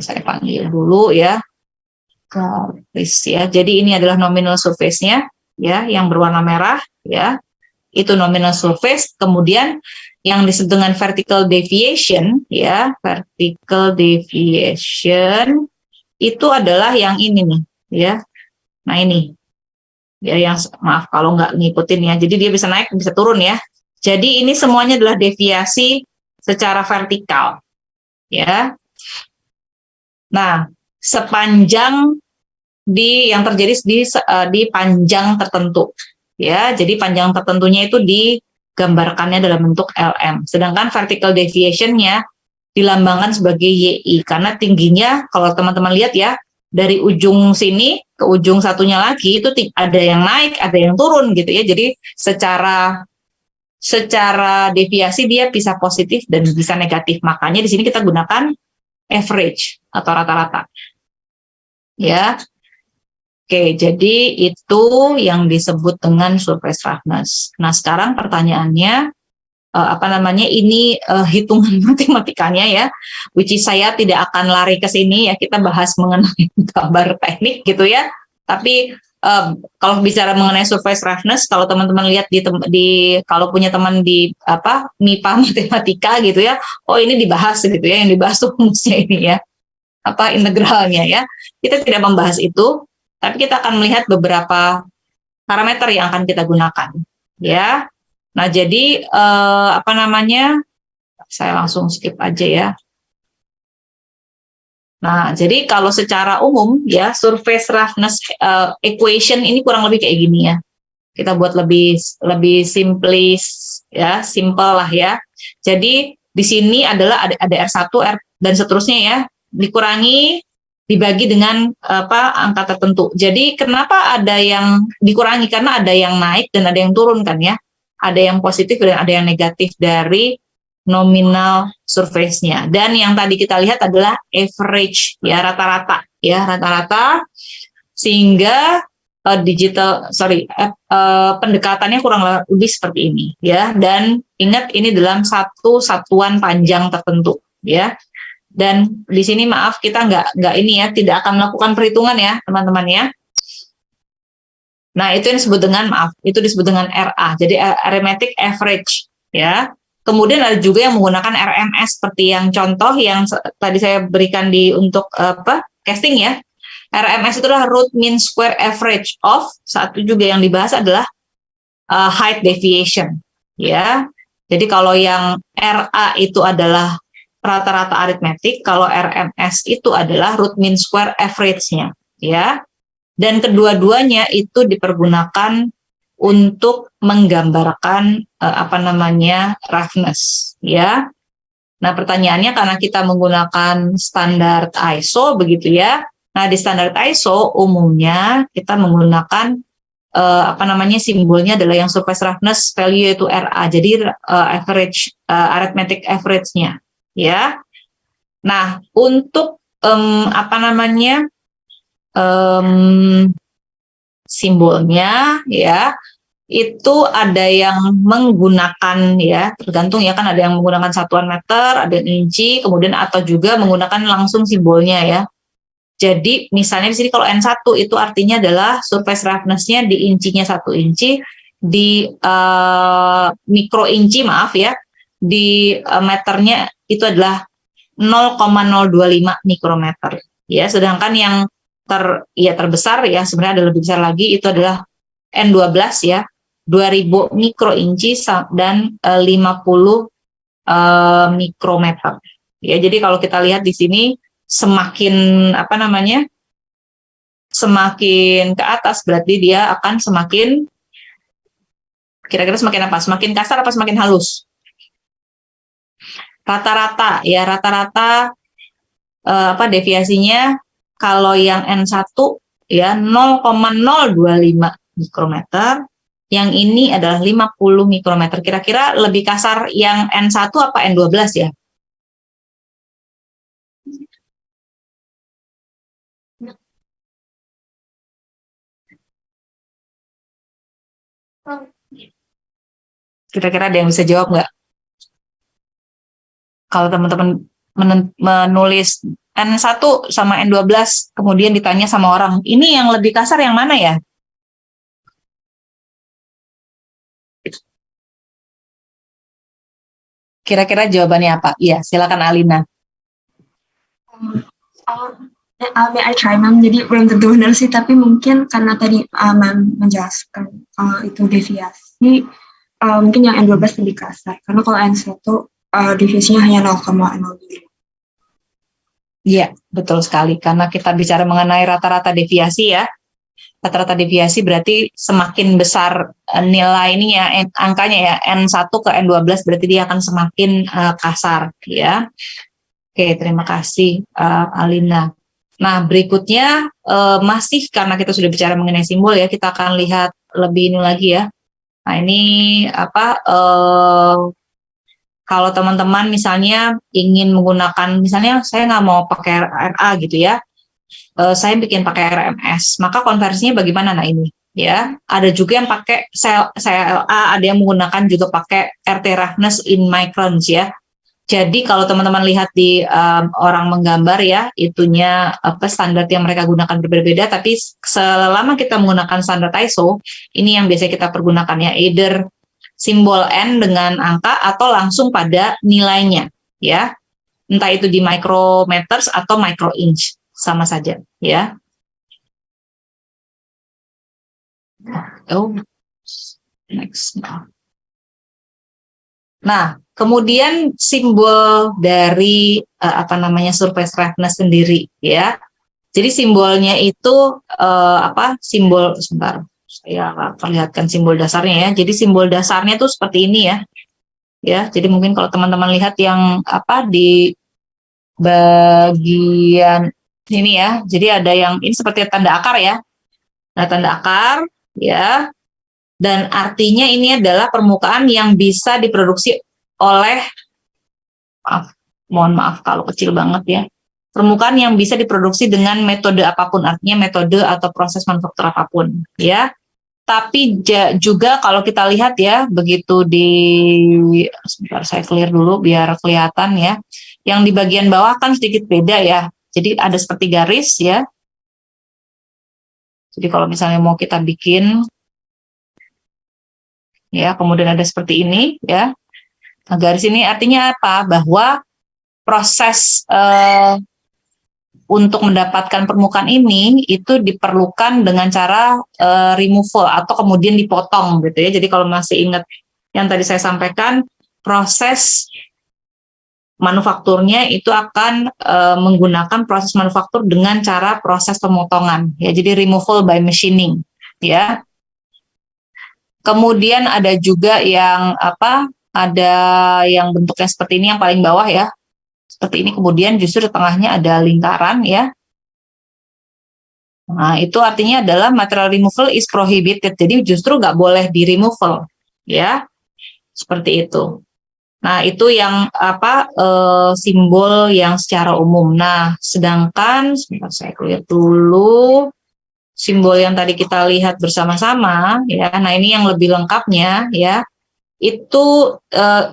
Speaker 1: saya panggil dulu ya. Ya. Jadi ini adalah nominal surface-nya ya, yang berwarna merah ya. Itu nominal surface. Kemudian yang disebut dengan vertical deviation ya, vertical deviation itu adalah yang ini nih ya. Nah, ini. Ya, yang maaf kalau nggak ngikutin ya. Jadi dia bisa naik, bisa turun ya. Jadi ini semuanya adalah deviasi secara vertikal ya. Nah, sepanjang yang terjadi di panjang tertentu ya. Jadi panjang tertentunya itu digambarkannya dalam bentuk LM. Sedangkan vertical deviation-nya dilambangkan sebagai YI karena tingginya kalau teman-teman lihat ya, dari ujung sini ke ujung satunya lagi itu ada yang naik, ada yang turun gitu ya. Jadi secara deviasi dia bisa positif dan bisa negatif. Makanya di sini kita gunakan average atau rata-rata. Ya. Oke, jadi itu yang disebut dengan surface roughness. Nah, sekarang pertanyaannya ini hitungan matematikanya ya, which is saya tidak akan lari ke sini ya, kita bahas mengenai gambar teknik gitu ya. Tapi kalau bicara mengenai surface roughness, kalau teman-teman lihat kalau punya teman di MIPA matematika gitu ya, oh ini dibahas gitu ya, yang dibahas tuh rumusnya ini ya, integralnya ya. Kita tidak membahas itu, tapi kita akan melihat beberapa parameter yang akan kita gunakan ya. Nah, jadi saya langsung skip aja ya. Nah, jadi kalau secara umum ya, surface roughness equation ini kurang lebih kayak gini ya. Kita buat lebih simplis ya, simple lah ya. Jadi di sini adalah ada R1, R dan seterusnya ya, dikurangi dibagi dengan angka tertentu. Jadi kenapa ada yang dikurangi? Karena ada yang naik dan ada yang turun kan ya. Ada yang positif dan ada yang negatif dari nominal surface-nya. Dan yang tadi kita lihat adalah average ya, rata-rata ya, rata-rata, sehingga pendekatannya kurang lebih seperti ini ya. Dan ingat ini dalam satu satuan panjang tertentu ya. Dan di sini maaf kita nggak ini ya, tidak akan melakukan perhitungan ya teman-teman ya. Nah, itu yang disebut dengan RA. Jadi arithmetic average ya. Kemudian ada juga yang menggunakan RMS seperti yang contoh yang tadi saya berikan untuk casting ya. RMS itu adalah root mean square average of, satu juga yang dibahas adalah height deviation ya. Jadi kalau yang RA itu adalah rata-rata aritmetik, kalau RMS itu adalah root mean square average-nya ya. Dan kedua-duanya itu dipergunakan untuk menggambarkan roughness ya. Nah, pertanyaannya karena kita menggunakan standar ISO begitu ya. Nah, di standar ISO umumnya kita menggunakan simbolnya adalah yang surface roughness value yaitu RA. Jadi average arithmetic average-nya ya. Nah, untuk simbolnya ya itu ada yang menggunakan ya, tergantung ya, kan ada yang menggunakan satuan meter, ada yang inci, kemudian atau juga menggunakan langsung simbolnya ya. Jadi misalnya di sini kalau N1 itu artinya adalah surface roughness-nya di incinya 1 inci, di mikro inci maaf ya, di meternya itu adalah 0,025 mikrometer ya. Sedangkan yang terbesar ya, sebenarnya ada lebih besar lagi, itu adalah N12 ya, 2000 mikro inci dan 50 mikrometer. Ya, jadi kalau kita lihat di sini semakin semakin ke atas berarti dia akan semakin kira-kira semakin apa? Semakin kasar apa semakin halus? Rata-rata ya, rata-rata deviasinya kalau yang N1 ya 0,025 mikrometer, yang ini adalah 50 mikrometer. Kira-kira lebih kasar yang N1 apa N12 ya? Kira-kira ada yang bisa jawab nggak? Kalau teman-teman menulis N1 sama N12, kemudian ditanya sama orang, ini yang lebih kasar yang mana ya? Kira-kira jawabannya apa? Iya, silakan Alina.
Speaker 3: May I try, Ma'am? Jadi belum tentu benar sih, tapi mungkin karena tadi Ma'am menjelaskan itu deviasi, mungkin yang N12 lebih kasar. Karena kalau N1 deviasinya hanya 0,02.
Speaker 1: Iya, betul sekali. Karena kita bicara mengenai rata-rata deviasi ya. Rata-rata deviasi berarti semakin besar nilai ini ya, angkanya ya, N1 ke N12 berarti dia akan semakin kasar ya. Oke, terima kasih Alina. Nah, berikutnya masih karena kita sudah bicara mengenai simbol ya, kita akan lihat lebih ini lagi ya. Nah, ini kalau teman-teman misalnya ingin menggunakan, misalnya saya nggak mau pakai RA gitu ya, saya bikin pakai RMS, maka konversinya bagaimana? Nah ini ya, ada juga yang pakai CLA, ada yang menggunakan juga pakai RT roughness in microns ya. Jadi kalau teman-teman lihat di orang menggambar ya, itunya standar yang mereka gunakan berbeda-beda, tapi selama kita menggunakan standar ISO, ini yang biasa kita pergunakan ya, either simbol N dengan angka atau langsung pada nilainya ya, entah itu di micrometers atau micro inch, sama saja ya. Next. Nah, kemudian simbol dari surface roughness sendiri ya. Jadi simbolnya itu simbol, sebentar saya perlihatkan simbol dasarnya ya. Jadi simbol dasarnya tuh seperti ini ya. Ya, jadi mungkin kalau teman-teman lihat yang di bagian ini ya. Jadi ada yang ini seperti tanda akar ya. Nah, tanda akar ya. Dan artinya ini adalah permukaan yang bisa diproduksi oleh, mohon maaf kalau kecil banget ya, permukaan yang bisa diproduksi dengan metode apapun, artinya metode atau proses manufaktur apapun ya. Tapi juga kalau kita lihat ya, begitu sebentar saya clear dulu biar kelihatan ya, yang di bagian bawah kan sedikit beda ya, jadi ada seperti garis ya. Jadi kalau misalnya mau kita bikin ya, kemudian ada seperti ini ya. Nah, garis ini artinya apa? Bahwa proses untuk mendapatkan permukaan ini itu diperlukan dengan cara removal atau kemudian dipotong gitu ya. Jadi kalau masih ingat yang tadi saya sampaikan, proses manufakturnya itu akan menggunakan proses manufaktur dengan cara proses pemotongan ya. Jadi removal by machining ya. Kemudian ada juga yang ada yang bentuknya seperti ini yang paling bawah ya. Seperti ini, kemudian justru di tengahnya ada lingkaran ya. Nah, itu artinya adalah material removal is prohibited. Jadi justru nggak boleh di removal, ya, seperti itu. Nah, itu yang simbol yang secara umum. Nah, sedangkan sebentar saya lihat dulu simbol yang tadi kita lihat bersama-sama, ya. Nah, ini yang lebih lengkapnya, ya. Itu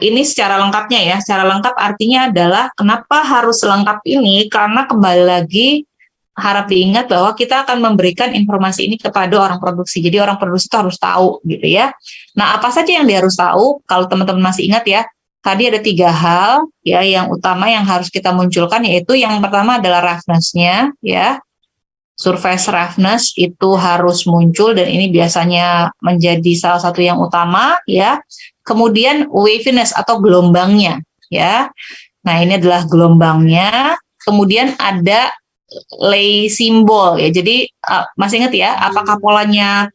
Speaker 1: ini secara lengkapnya ya. Secara lengkap artinya adalah kenapa harus lengkap ini? Karena kembali lagi harap diingat bahwa kita akan memberikan informasi ini kepada orang produksi. Jadi orang produksi itu harus tahu gitu ya. Nah, apa saja yang dia harus tahu? Kalau teman-teman masih ingat ya, tadi ada 3 hal ya yang utama yang harus kita munculkan, yaitu yang pertama adalah roughness-nya ya. Surface roughness itu harus muncul dan ini biasanya menjadi salah satu yang utama ya. Kemudian waviness atau gelombangnya ya. Nah, ini adalah gelombangnya. Kemudian ada lay simbol ya. Jadi masih ingat ya, apakah polanya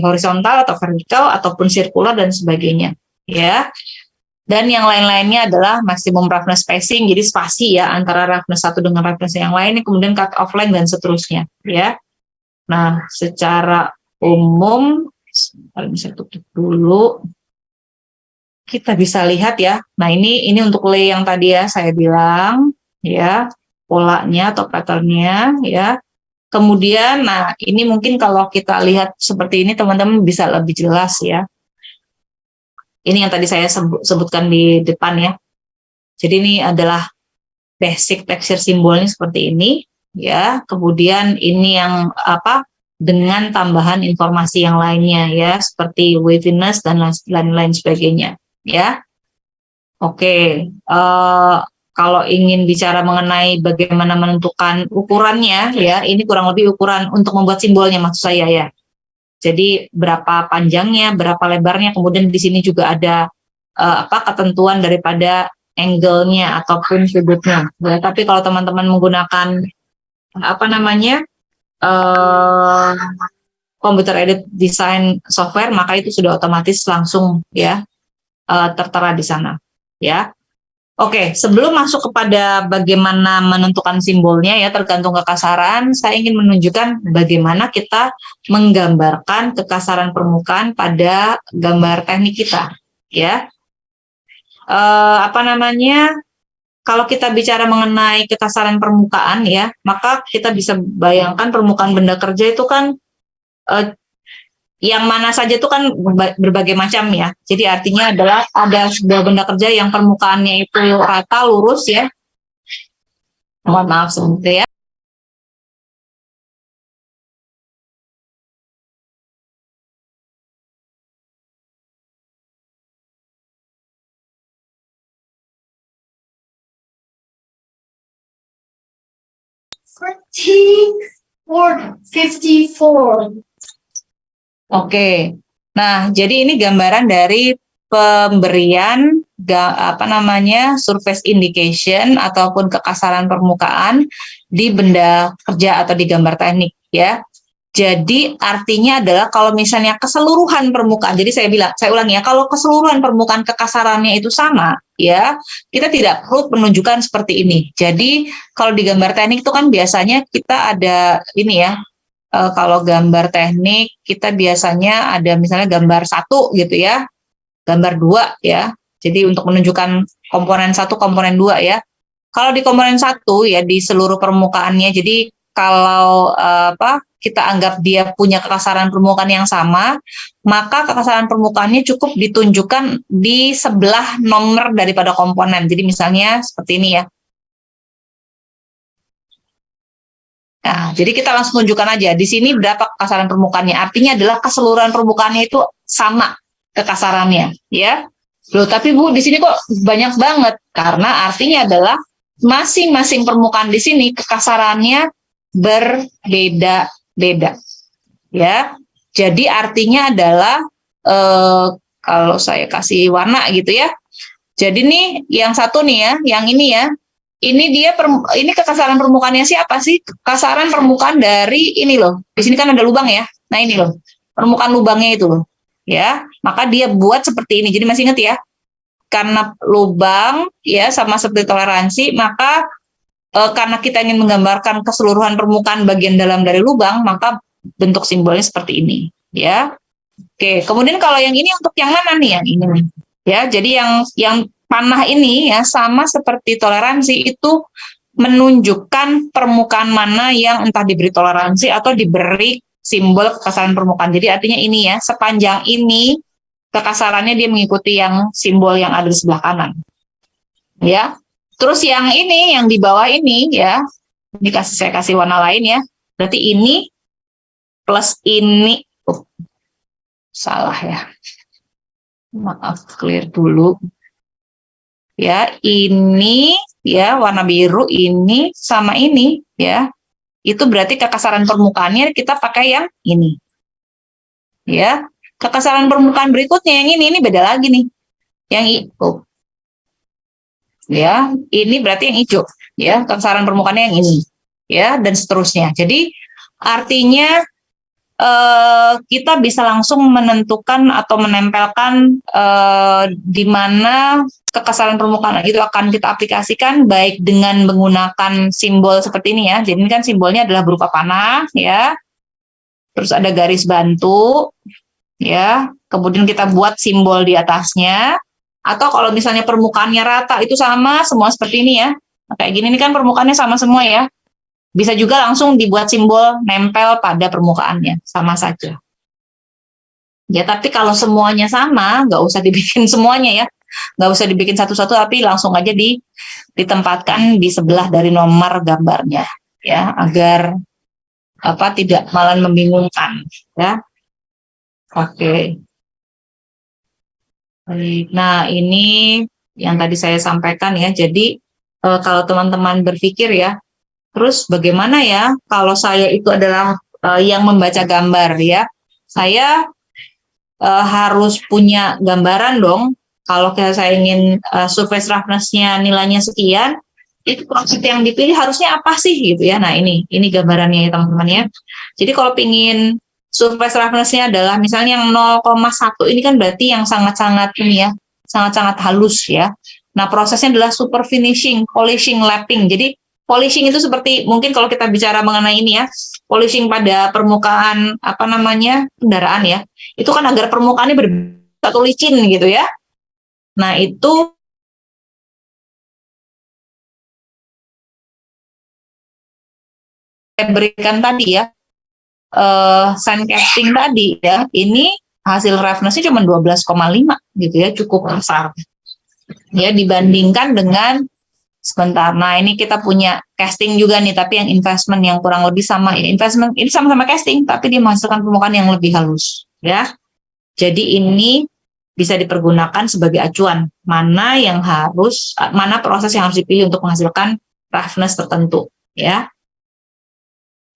Speaker 1: horizontal atau vertikal ataupun sirkular dan sebagainya ya. Dan yang lain-lainnya adalah maximum roughness spacing, jadi spasi ya antara roughness satu dengan roughness yang lain, kemudian cut off length dan seterusnya ya. Nah, secara umum saya tutup dulu. Kita bisa lihat ya. Nah, ini untuk lay yang tadi ya saya bilang ya, polanya atau patternnya ya. Kemudian, nah ini mungkin kalau kita lihat seperti ini teman-teman bisa lebih jelas ya. Ini yang tadi saya sebutkan di depan ya. Jadi ini adalah basic texture simbolnya seperti ini ya. Kemudian ini yang dengan tambahan informasi yang lainnya ya, seperti waviness dan lain-lain sebagainya ya. Oke. Kalau ingin bicara mengenai bagaimana menentukan ukurannya ya, ini kurang lebih ukuran untuk membuat simbolnya maksud saya ya. Jadi berapa panjangnya, berapa lebarnya, kemudian di sini juga ada ketentuan daripada angle-nya ataupun sudutnya. Ya, tapi kalau teman-teman menggunakan computer aided design software, maka itu sudah otomatis langsung ya tertera di sana ya. Oke, sebelum masuk kepada bagaimana menentukan simbolnya ya tergantung kekasaran, saya ingin menunjukkan bagaimana kita menggambarkan kekasaran permukaan pada gambar teknik kita, ya. Kalau kita bicara mengenai kekasaran permukaan ya, maka kita bisa bayangkan permukaan benda kerja itu kan yang mana saja itu kan berbagai macam ya. Jadi artinya adalah ada sebuah benda kerja yang permukaannya itu rata, lurus ya. Mohon maaf sebentar ya.
Speaker 2: or 54.
Speaker 1: Oke. Nah, jadi ini gambaran dari pemberian surface indication ataupun kekasaran permukaan di benda kerja atau di gambar teknik ya. Jadi artinya adalah kalau misalnya keseluruhan permukaan, jadi saya ulangi ya, kalau keseluruhan permukaan kekasarannya itu sama ya, kita tidak perlu menunjukkan seperti ini. Jadi kalau di gambar teknik itu kan biasanya kita ada ini ya. Kalau gambar teknik kita biasanya ada misalnya gambar 1 gitu ya, gambar 2 ya. Jadi untuk menunjukkan komponen 1, komponen 2 ya. Kalau di komponen 1 ya di seluruh permukaannya, jadi kalau kita anggap dia punya kekasaran permukaan yang sama, maka kekasaran permukaannya cukup ditunjukkan di sebelah nomor daripada komponen. Jadi misalnya seperti ini ya. Nah, jadi kita langsung tunjukkan aja di sini berapa kekasaran permukaannya. Artinya adalah keseluruhan permukaannya itu sama kekasarannya, ya. Loh, tapi Bu, di sini kok banyak banget? Karena artinya adalah masing-masing permukaan di sini kekasarannya berbeda-beda, ya. Jadi artinya adalah kalau saya kasih warna gitu ya. Jadi nih yang satu nih ya, yang ini ya. Ini kekasaran permukaannya siapa sih? Kekasaran permukaan dari ini loh. Di sini kan ada lubang ya. Nah ini loh, permukaan lubangnya itu loh. Ya, maka dia buat seperti ini. Jadi masih ingat ya. karena lubang ya sama seperti toleransi, maka karena kita ingin menggambarkan keseluruhan permukaan bagian dalam dari lubang, maka bentuk simbolnya seperti ini ya. Oke, kemudian kalau yang ini untuk yang mana nih? Yang ini nih. Ya, jadi yang panah ini ya sama seperti toleransi itu menunjukkan permukaan mana yang entah diberi toleransi atau diberi simbol kekasaran permukaan. Jadi artinya ini ya, sepanjang ini kekasarannya dia mengikuti yang simbol yang ada di sebelah kanan. Ya. Terus yang ini yang di bawah ini ya, ini saya kasih warna lain ya. Berarti ini plus ini salah ya. Maaf, clear dulu. Ya, ini ya warna biru ini sama ini ya. Itu berarti kekasaran permukaannya kita pakai yang ini. Ya. Kekasaran permukaan berikutnya yang ini beda lagi nih. Yang itu. Ya, ini berarti yang hijau. Ya, kekasaran permukaannya yang ini. Ya, dan seterusnya. Jadi artinya kita bisa langsung menentukan atau menempelkan di mana kekasaran permukaan itu akan kita aplikasikan baik dengan menggunakan simbol seperti ini ya. Jadi ini kan simbolnya adalah berupa panah ya. Terus ada garis bantu ya. Kemudian kita buat simbol di atasnya. Atau kalau misalnya permukaannya rata itu sama semua seperti ini ya. Nah, kayak gini ini kan permukaannya sama semua ya. Bisa juga langsung dibuat simbol nempel pada permukaannya, sama saja. Ya, tapi kalau semuanya sama, nggak usah dibikin semuanya ya. Nggak usah dibikin satu-satu, tapi langsung aja ditempatkan di sebelah dari nomor gambarnya. Ya, agar tidak malah membingungkan. Ya. Oke. Baik, nah ini yang tadi saya sampaikan ya. Jadi kalau teman-teman berpikir ya, terus bagaimana ya kalau saya itu adalah yang membaca gambar ya? Saya harus punya gambaran dong. Kalau saya ingin surface roughness-nya nilainya sekian, itu proses yang dipilih harusnya apa sih gitu ya? Nah ini gambarannya ya teman-teman ya. Jadi kalau pingin surface roughness-nya adalah misalnya yang 0,1 ini kan berarti yang sangat-sangat ini ya, sangat-sangat halus ya. Nah prosesnya adalah super finishing, polishing, lapping. Jadi polishing itu seperti mungkin kalau kita bicara mengenai ini ya, polishing pada permukaan kendaraan ya, itu kan agar permukaannya atau licin gitu ya. Nah itu saya berikan tadi ya, sandcasting tadi ya, ini hasil roughness-nya cuma 12,5 gitu ya, cukup besar. Ya dibandingkan dengan sebentar. Nah, ini kita punya casting juga nih, tapi yang investment yang kurang lebih sama ya. Investment ini sama-sama casting, tapi dia menghasilkan permukaan yang lebih halus, ya. Jadi ini bisa dipergunakan sebagai acuan mana proses yang harus dipilih untuk menghasilkan roughness tertentu, ya.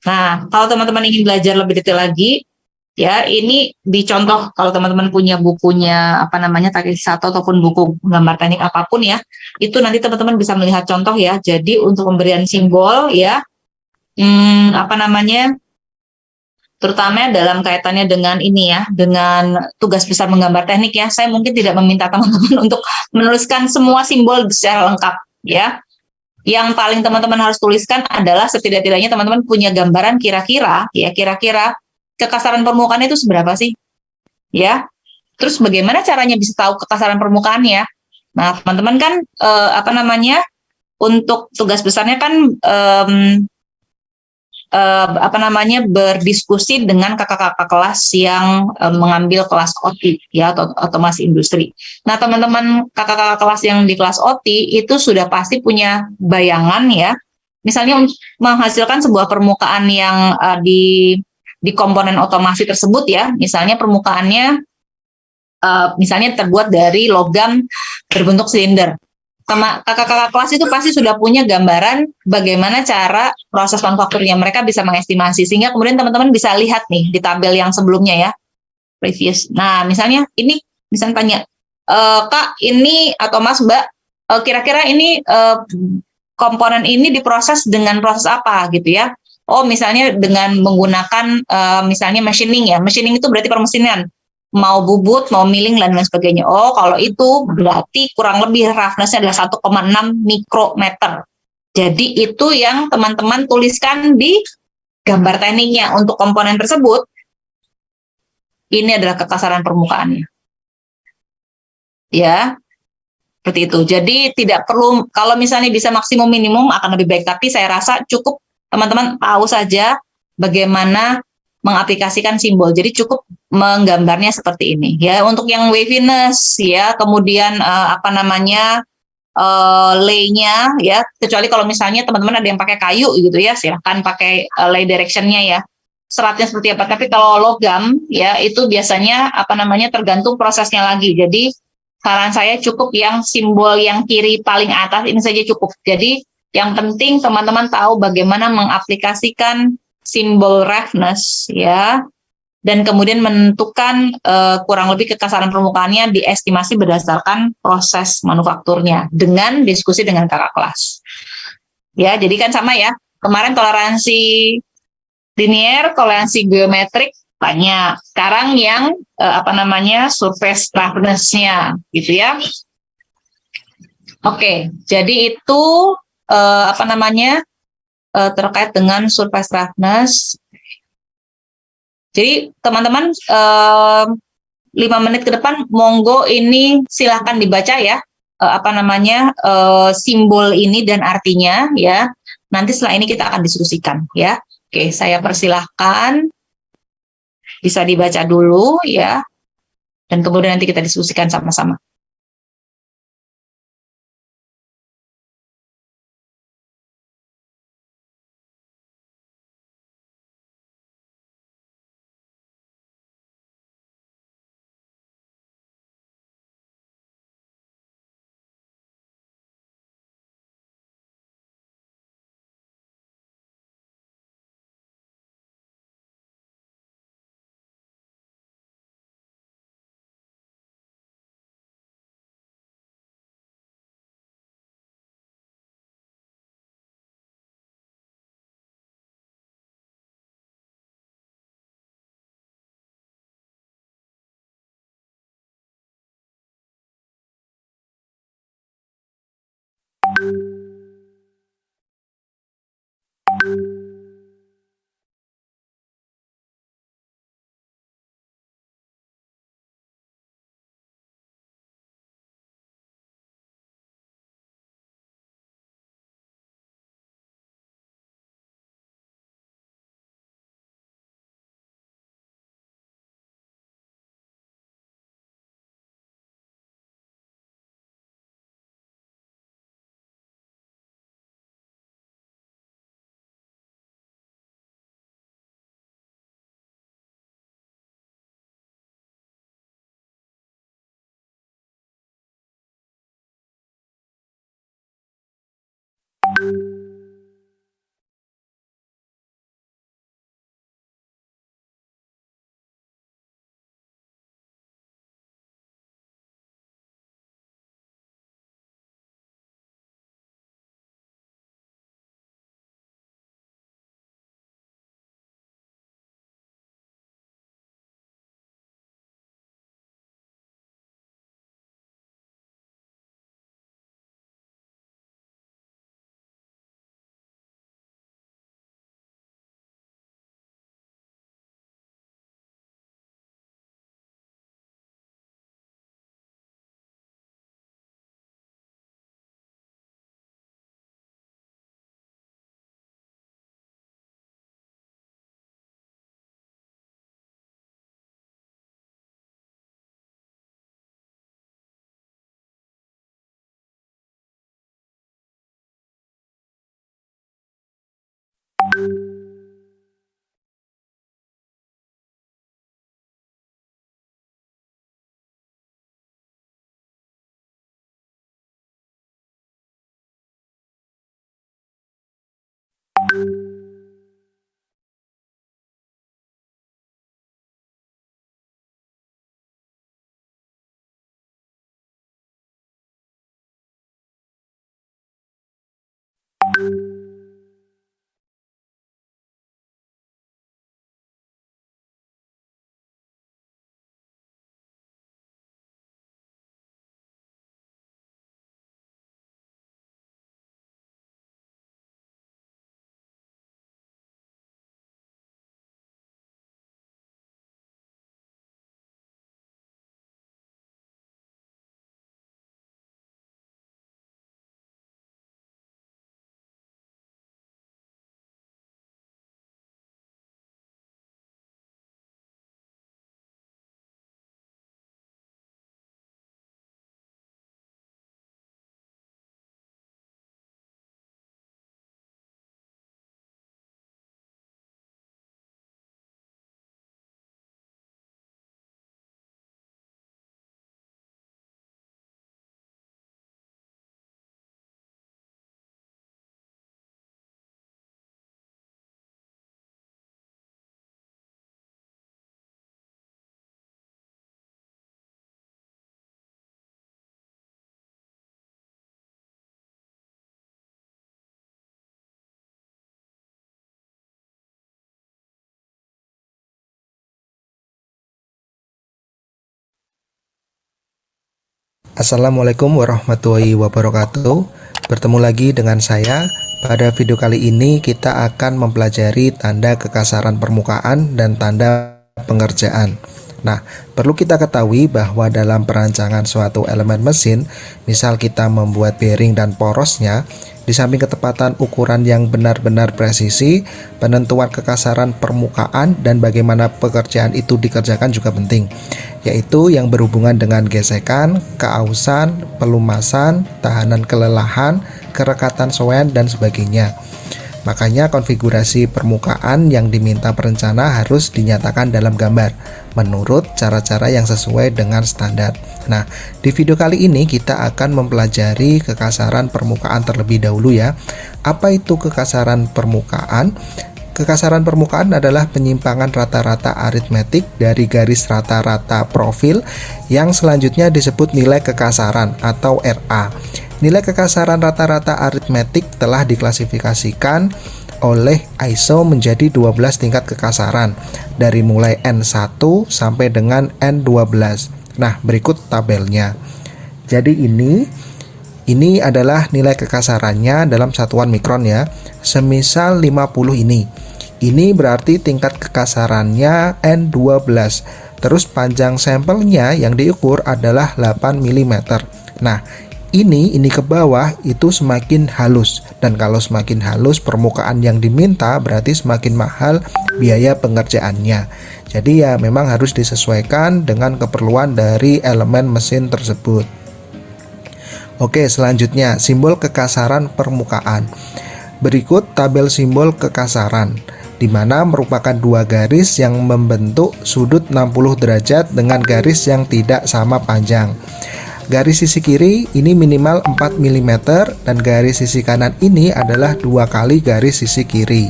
Speaker 1: Nah, kalau teman-teman ingin belajar lebih detail lagi, ya ini dicontoh kalau teman-teman punya bukunya Takeshi Sato ataupun buku gambar teknik apapun ya, itu nanti teman-teman bisa melihat contoh ya. Jadi untuk pemberian simbol ya, terutama dalam kaitannya dengan ini ya, dengan tugas besar menggambar teknik ya, saya mungkin tidak meminta teman-teman untuk menuliskan semua simbol secara lengkap ya. Yang paling teman-teman harus tuliskan adalah setidak-tidaknya teman-teman punya gambaran kira-kira kekasaran permukaannya itu seberapa sih? Ya. Terus bagaimana caranya bisa tahu kekasaran permukaannya? Nah, teman-teman kan untuk tugas besarnya kan berdiskusi dengan kakak-kakak kelas yang mengambil kelas OT ya, atau otomasi industri. Nah, teman-teman kakak-kakak kelas yang di kelas OT itu sudah pasti punya bayangan ya. Misalnya menghasilkan sebuah permukaan yang di komponen otomasi tersebut ya, misalnya permukaannya misalnya terbuat dari logam berbentuk silinder. Kakak-kakak kelas itu pasti sudah punya gambaran bagaimana cara proses manufakturnya. Mereka bisa mengestimasi, sehingga kemudian teman-teman bisa lihat nih di tabel yang sebelumnya ya, previous. Nah, misalnya tanya, Kak, ini atau Mas, Mbak, kira-kira ini komponen ini diproses dengan proses apa gitu ya? Oh, misalnya dengan menggunakan misalnya machining ya. Machining itu berarti permesinan. mau bubut, mau miling, dan lain sebagainya. Oh, kalau itu berarti kurang lebih roughness-nya adalah 1,6 mikrometer. Jadi itu yang teman-teman tuliskan di gambar tekniknya. Untuk komponen tersebut, ini adalah kekasaran permukaannya. Ya, seperti itu. Jadi tidak perlu, kalau misalnya bisa maksimum minimum akan lebih baik. Tapi saya rasa cukup teman-teman tahu saja bagaimana mengaplikasikan simbol. Jadi cukup menggambarnya seperti ini. Ya, untuk yang waviness, ya, kemudian lay-nya, ya, kecuali kalau misalnya teman-teman ada yang pakai kayu gitu ya, silahkan pakai lay direction-nya ya, seratnya seperti apa. Tapi kalau logam ya itu biasanya tergantung prosesnya lagi. Jadi saran saya cukup yang simbol yang kiri paling atas ini saja cukup. Jadi yang penting teman-teman tahu bagaimana mengaplikasikan simbol roughness ya, dan kemudian menentukan kurang lebih kekasaran permukaannya diestimasi berdasarkan proses manufakturnya dengan diskusi dengan kakak kelas. Ya, jadi kan sama ya. Kemarin toleransi linear, toleransi geometrik banyak. Sekarang yang surface roughness-nya gitu ya. Oke, jadi itu terkait dengan surface roughness. Jadi teman-teman 5 menit ke depan monggo ini silahkan dibaca ya simbol ini dan artinya ya. Nanti setelah ini kita akan diskusikan ya. Oke, saya persilahkan bisa dibaca dulu ya, dan kemudian nanti kita diskusikan sama-sama.
Speaker 4: Assalamualaikum warahmatullahi wabarakatuh. Bertemu lagi dengan saya. Pada video kali ini kita akan mempelajari tanda kekasaran permukaan dan tanda pengerjaan. Nah, perlu kita ketahui bahwa dalam perancangan suatu elemen mesin, misal kita membuat bearing dan porosnya, di samping ketepatan ukuran yang benar-benar presisi, penentuan kekasaran permukaan dan bagaimana pekerjaan itu dikerjakan juga penting, yaitu yang berhubungan dengan gesekan, keausan, pelumasan, tahanan kelelahan, kerekatan soean, dan sebagainya. Makanya konfigurasi permukaan yang diminta perencana harus dinyatakan dalam gambar menurut cara-cara yang sesuai dengan standar. Nah, di video kali ini kita akan mempelajari kekasaran permukaan terlebih dahulu ya. Apa itu kekasaran permukaan? Kekasaran permukaan adalah penyimpangan rata-rata aritmetik dari garis rata-rata profil yang selanjutnya disebut nilai kekasaran atau RA. Nilai kekasaran rata-rata aritmetik telah diklasifikasikan oleh ISO menjadi 12 tingkat kekasaran dari mulai N1 sampai dengan N12. Nah, berikut tabelnya. Jadi ini adalah nilai kekasarannya dalam satuan mikron ya. Semisal 50 ini. Ini berarti tingkat kekasarannya N12. Terus panjang sampelnya yang diukur adalah 8 mm. Nah, ini ke bawah itu semakin halus, dan kalau semakin halus permukaan yang diminta berarti semakin mahal biaya pengerjaannya. Jadi ya memang harus disesuaikan dengan keperluan dari elemen mesin tersebut. Oke, selanjutnya simbol kekasaran permukaan. Berikut tabel simbol kekasaran, di mana merupakan dua garis yang membentuk sudut 60 derajat dengan garis yang tidak sama panjang. Garis sisi kiri ini minimal 4 mm dan garis sisi kanan ini adalah 2 kali garis sisi kiri.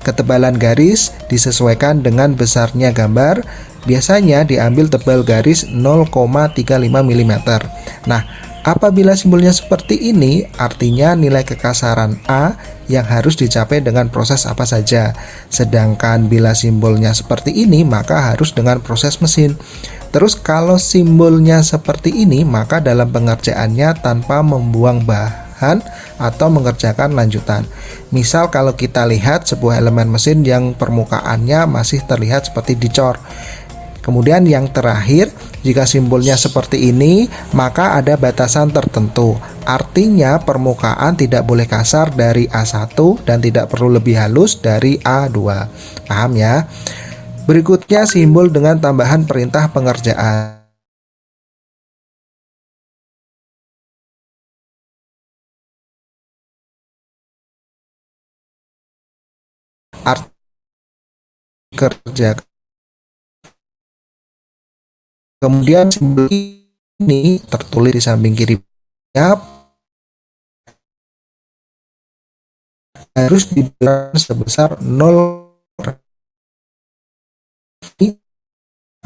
Speaker 4: Ketebalan garis disesuaikan dengan besarnya gambar. Biasanya diambil tebal garis 0,35 mm. Nah, apabila simbolnya seperti ini, artinya nilai kekasaran A yang harus dicapai dengan proses apa saja. Sedangkan bila simbolnya seperti ini, maka harus dengan proses mesin. Terus kalau simbolnya seperti ini, maka dalam pengerjaannya tanpa membuang bahan atau mengerjakan lanjutan. Misal kalau kita lihat sebuah elemen mesin yang permukaannya masih terlihat seperti dicor. Kemudian yang terakhir, jika simbolnya seperti ini, maka ada batasan tertentu. Artinya permukaan tidak boleh kasar dari A1 dan tidak perlu lebih halus dari A2. Paham ya? Berikutnya simbol dengan tambahan perintah pengerjaan. Arti kerja. Kemudian simbol ini tertulis di samping kiri harus diberikan sebesar 0.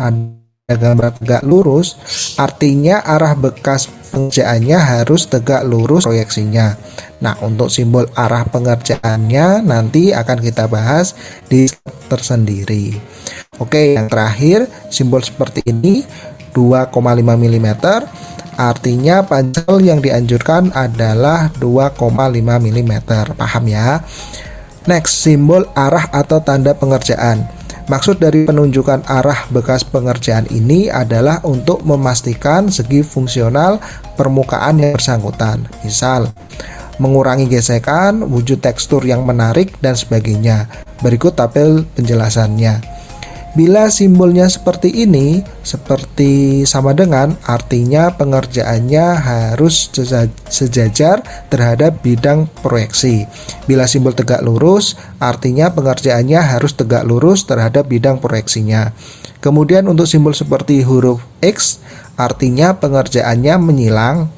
Speaker 4: Ada gambar tegak lurus, artinya arah bekas pengerjaannya harus tegak lurus proyeksinya. Nah, untuk simbol arah pengerjaannya nanti akan kita bahas di tersendiri. Oke, yang terakhir simbol seperti ini 2,5 mm, artinya panjang yang dianjurkan adalah 2,5 mm. Paham ya? Next, simbol arah atau tanda pengerjaan. Maksud dari penunjukan arah bekas pengerjaan ini adalah untuk memastikan segi fungsional permukaan yang bersangkutan. Misal, mengurangi gesekan, wujud tekstur yang menarik, dan sebagainya. Berikut tabel penjelasannya. Bila simbolnya seperti ini, seperti sama dengan, artinya pengerjaannya harus sejajar terhadap bidang proyeksi. Bila simbol tegak lurus, artinya pengerjaannya harus tegak lurus terhadap bidang proyeksinya. Kemudian untuk simbol seperti huruf X, artinya pengerjaannya menyilang.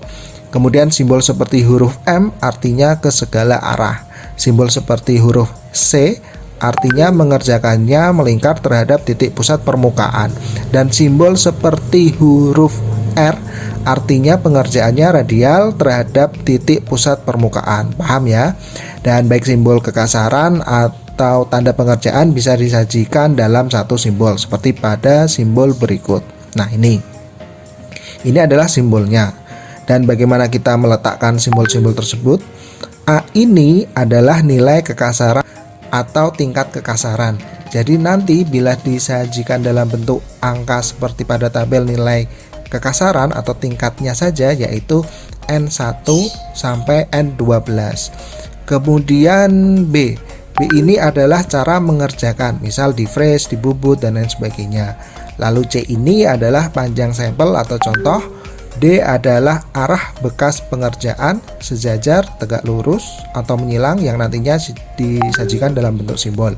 Speaker 4: Kemudian simbol seperti huruf M, artinya ke segala arah. Simbol seperti huruf C, artinya mengerjakannya melingkar terhadap titik pusat permukaan. Dan simbol seperti huruf R, artinya pengerjaannya radial terhadap titik pusat permukaan. Paham ya? Dan baik simbol kekasaran atau tanda pengerjaan bisa disajikan dalam satu simbol seperti pada simbol berikut. Nah, ini adalah simbolnya. Dan bagaimana kita meletakkan simbol-simbol tersebut? A ini adalah nilai kekasaran atau tingkat kekasaran. Jadi nanti bila disajikan dalam bentuk angka seperti pada tabel nilai kekasaran atau tingkatnya saja, yaitu N1 sampai N12. Kemudian B ini adalah cara mengerjakan, misal di freeze, dibubut, dan lain sebagainya. Lalu C ini adalah panjang sampel atau contoh. D adalah arah bekas pengerjaan, sejajar, tegak lurus, atau menyilang yang nantinya disajikan dalam bentuk simbol.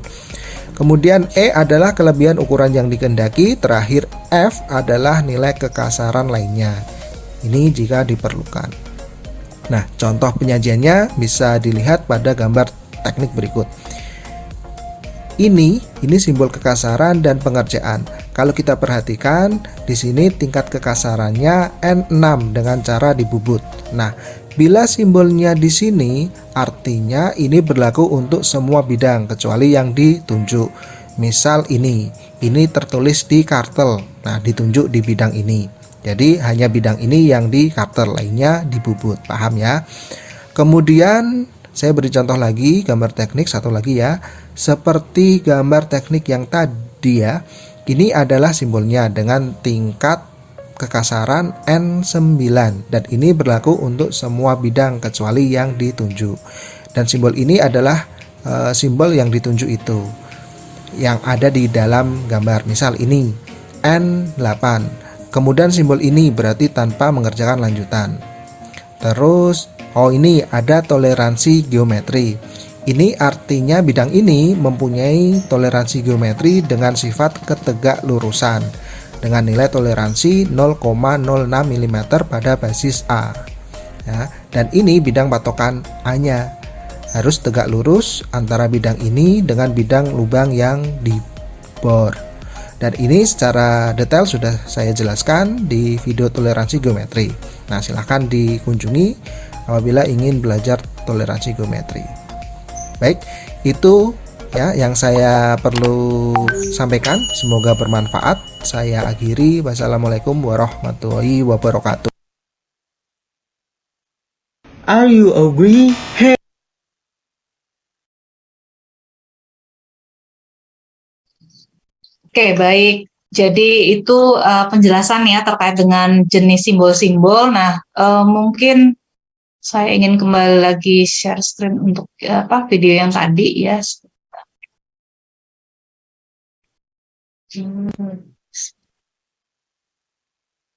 Speaker 4: Kemudian E adalah kelebihan ukuran yang dikehendaki. Terakhir F adalah nilai kekasaran lainnya. Ini jika diperlukan. Nah, contoh penyajiannya bisa dilihat pada gambar teknik berikut. Ini simbol kekasaran dan pengerjaan. Kalau kita perhatikan di sini tingkat kekasarannya N6 dengan cara dibubut. Nah, bila simbolnya di sini artinya ini berlaku untuk semua bidang kecuali yang ditunjuk. Misal ini tertulis di kartel. Nah, ditunjuk di bidang ini. Jadi hanya bidang ini yang di kartel, lainnya dibubut. Paham ya? Kemudian saya beri contoh lagi, gambar teknik satu lagi ya. Seperti gambar teknik yang tadi ya. Ini adalah simbolnya dengan tingkat kekasaran N9 dan ini berlaku untuk semua bidang kecuali yang ditunjuk. Dan simbol ini adalah simbol yang ditunjuk itu yang ada di dalam gambar. Misal ini N8. Kemudian simbol ini berarti tanpa mengerjakan lanjutan. Terus ini ada toleransi geometri. Ini artinya bidang ini mempunyai toleransi geometri dengan sifat ketegak lurusan dengan nilai toleransi 0,06 mm pada basis A. Ya, dan ini bidang patokan A-nya harus tegak lurus antara bidang ini dengan bidang lubang yang dibor. Dan ini secara detail sudah saya jelaskan di video toleransi geometri. Nah, silahkan dikunjungi apabila ingin belajar toleransi geometri. Baik, itu ya yang saya perlu sampaikan. Semoga bermanfaat. Saya akhiri. Wassalamualaikum warahmatullahi wabarakatuh.
Speaker 5: Are you agree? Hey.
Speaker 1: Oke, baik. Jadi itu penjelasan ya terkait dengan jenis simbol-simbol. Nah, mungkin saya ingin kembali lagi share screen untuk video yang tadi ya.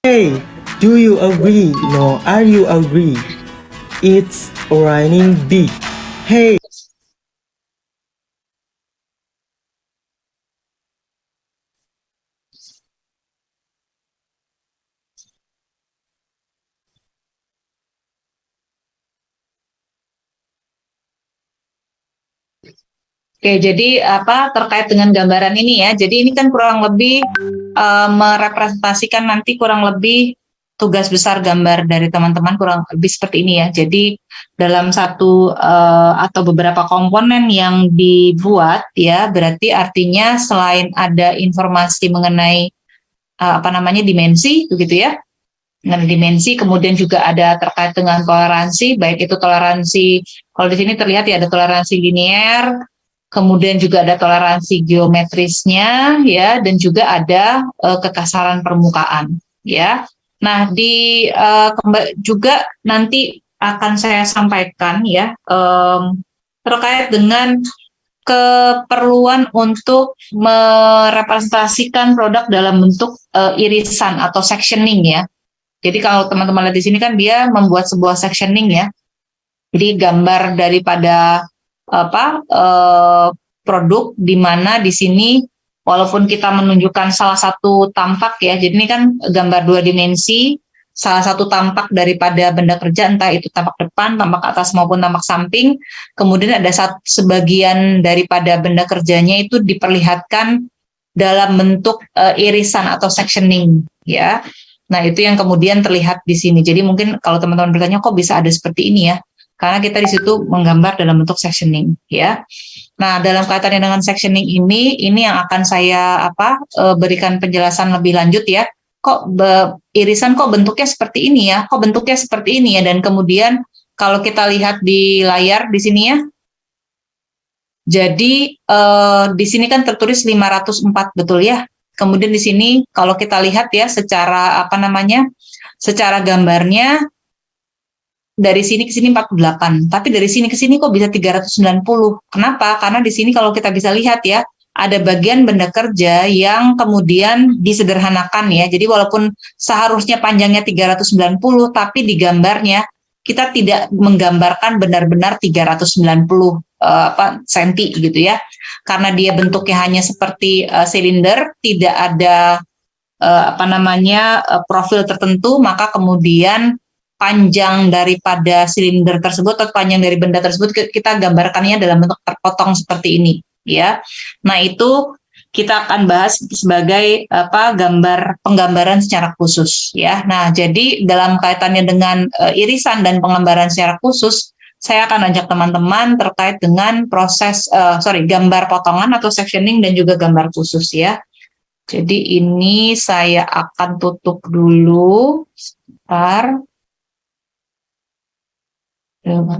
Speaker 5: Hey, do you agree? No, are you agree? It's raining big. Hey.
Speaker 1: Oke, jadi terkait dengan gambaran ini ya. Jadi ini kan kurang lebih merepresentasikan nanti kurang lebih tugas besar gambar dari teman-teman kurang lebih seperti ini ya. Jadi dalam satu atau beberapa komponen yang dibuat ya, berarti artinya selain ada informasi mengenai dimensi begitu ya. Nah, dimensi kemudian juga ada terkait dengan toleransi, baik itu toleransi, kalau di sini terlihat ya ada toleransi linear, kemudian juga ada toleransi geometrisnya ya, dan juga ada kekasaran permukaan ya. Nah, juga nanti akan saya sampaikan ya terkait dengan keperluan untuk merepresentasikan produk dalam bentuk irisan atau sectioning ya. Jadi kalau teman-teman lihat di sini kan dia membuat sebuah sectioning ya. Jadi gambar daripada produk di mana di sini walaupun kita menunjukkan salah satu tampak ya. Jadi ini kan gambar dua dimensi, salah satu tampak daripada benda kerja entah itu tampak depan, tampak atas maupun tampak samping. Kemudian ada sebagian daripada benda kerjanya itu diperlihatkan dalam bentuk irisan atau sectioning ya. Nah, itu yang kemudian terlihat di sini. Jadi mungkin kalau teman-teman bertanya kok bisa ada seperti ini ya? Karena kita di situ menggambar dalam bentuk sectioning ya. Nah, dalam kaitannya dengan sectioning ini yang akan saya berikan penjelasan lebih lanjut ya kok irisan kok bentuknya seperti ini ya, kok bentuknya seperti ini ya, dan kemudian kalau kita lihat di layar di sini ya, jadi di sini kan tertulis 504 betul ya. Kemudian di sini kalau kita lihat ya secara secara gambarnya dari sini ke sini 48, tapi dari sini ke sini kok bisa 390. Kenapa? Karena di sini kalau kita bisa lihat ya, ada bagian benda kerja yang kemudian disederhanakan ya. Jadi walaupun seharusnya panjangnya 390, tapi di gambarnya kita tidak menggambarkan benar-benar 390 senti gitu ya. Karena dia bentuknya hanya seperti silinder, tidak ada profil tertentu, maka kemudian panjang daripada silinder tersebut atau panjang dari benda tersebut kita gambarkannya dalam bentuk terpotong seperti ini ya. Nah, itu kita akan bahas sebagai penggambaran secara khusus ya. Nah, jadi dalam kaitannya dengan irisan dan penggambaran secara khusus, saya akan ajak teman-teman terkait dengan proses gambar potongan atau sectioning dan juga gambar khusus ya. Jadi ini saya akan tutup dulu sebentar.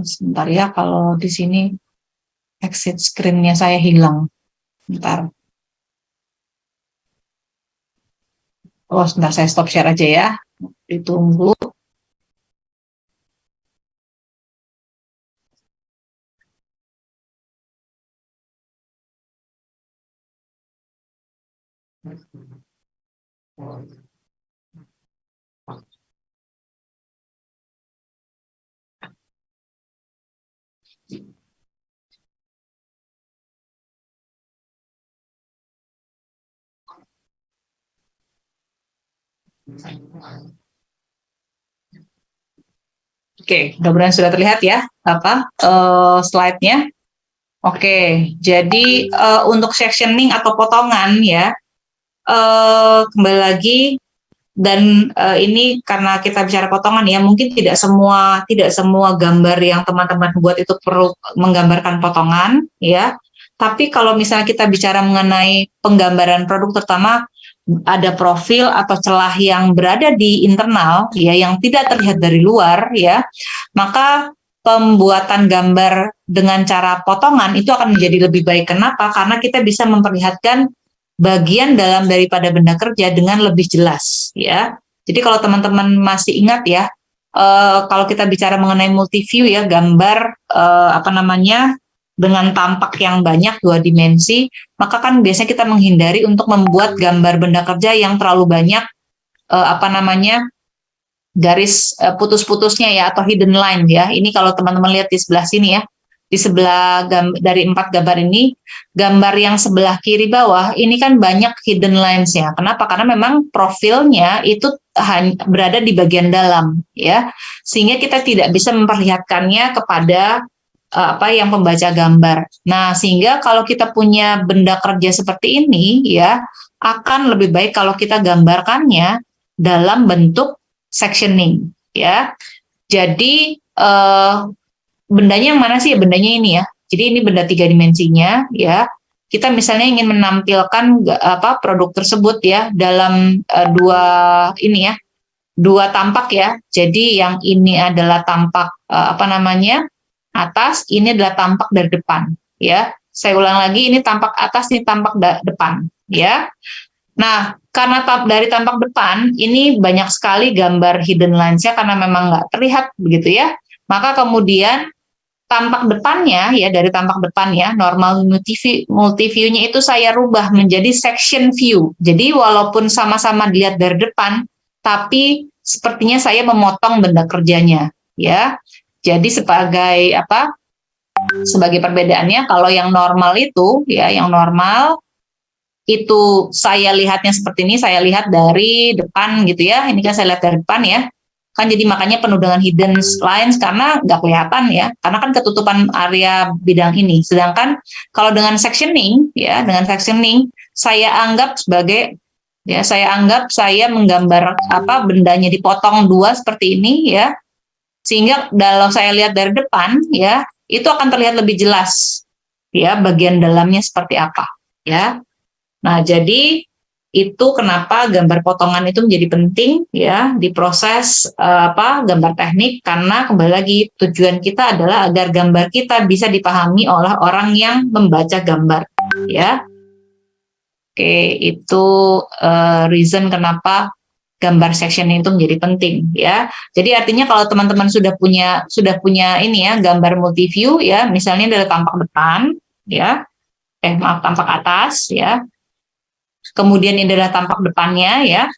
Speaker 1: Sebentar ya, kalau di sini exit screen-nya saya hilang. Bentar. Oh, sebentar saya stop share aja ya. Ditunggu. Oke, mudah-mudahan sudah terlihat ya slide-nya. Oke, jadi untuk sectioning atau potongan ya, kembali lagi, dan ini karena kita bicara potongan ya, mungkin tidak semua gambar yang teman-teman buat itu perlu menggambarkan potongan ya. Tapi kalau misalnya kita bicara mengenai penggambaran produk, terutama ada profil atau celah yang berada di internal ya, yang tidak terlihat dari luar ya, maka pembuatan gambar dengan cara potongan itu akan menjadi lebih baik. Kenapa? Karena kita bisa memperlihatkan bagian dalam daripada benda kerja dengan lebih jelas ya. Jadi kalau teman-teman masih ingat ya, kalau kita bicara mengenai multiview ya, gambar dengan tampak yang banyak 2 dimensi, maka kan biasanya kita menghindari untuk membuat gambar benda kerja yang terlalu banyak garis putus-putusnya ya, atau hidden line ya. Ini kalau teman-teman lihat di sebelah sini ya, di sebelah dari 4 gambar ini, gambar yang sebelah kiri bawah ini kan banyak hidden lines-nya. Kenapa? Karena memang profilnya itu berada di bagian dalam ya, sehingga kita tidak bisa memperlihatkannya kepada yang pembaca gambar. Nah, sehingga kalau kita punya benda kerja seperti ini ya, akan lebih baik kalau kita gambarkannya dalam bentuk sectioning ya. Jadi bendanya yang mana sih ya? Bendanya ini ya. Jadi ini benda 3 dimensinya ya. Kita misalnya ingin menampilkan produk tersebut ya dalam dua tampak ya. Jadi yang ini adalah tampak atas, ini adalah tampak dari depan ya. Saya ulang lagi, ini tampak atas, ini tampak depan ya. Nah, karena dari tampak depan ini banyak sekali gambar hidden lines-nya karena memang nggak terlihat begitu ya. Maka kemudian tampak depannya ya, dari tampak depan ya, normal multiview-nya itu saya rubah menjadi section view. Jadi walaupun sama-sama dilihat dari depan, tapi sepertinya saya memotong benda kerjanya ya. Jadi sebagai perbedaannya, kalau yang normal itu ya, yang normal itu saya lihatnya seperti ini, saya lihat dari depan gitu ya. Ini kan saya lihat dari depan ya. Kan jadi makanya penuh dengan hidden lines karena nggak kelihatan ya. Karena kan ketutupan area bidang ini. Sedangkan kalau dengan sectioning ya, saya anggap saya menggambar bendanya dipotong 2 seperti ini ya. Sehingga kalau saya lihat dari depan ya, itu akan terlihat lebih jelas ya bagian dalamnya seperti apa ya. Nah, jadi Itu kenapa gambar potongan itu menjadi penting ya di proses gambar teknik, karena kembali lagi tujuan kita adalah agar gambar kita bisa dipahami oleh orang yang membaca gambar ya. Oke, itu reason kenapa gambar sectioning itu menjadi penting ya. Jadi artinya kalau teman-teman sudah punya ini ya, gambar multi view ya, misalnya dari tampak depan ya, tampak atas ya. Kemudian ini adalah tampak depannya ya.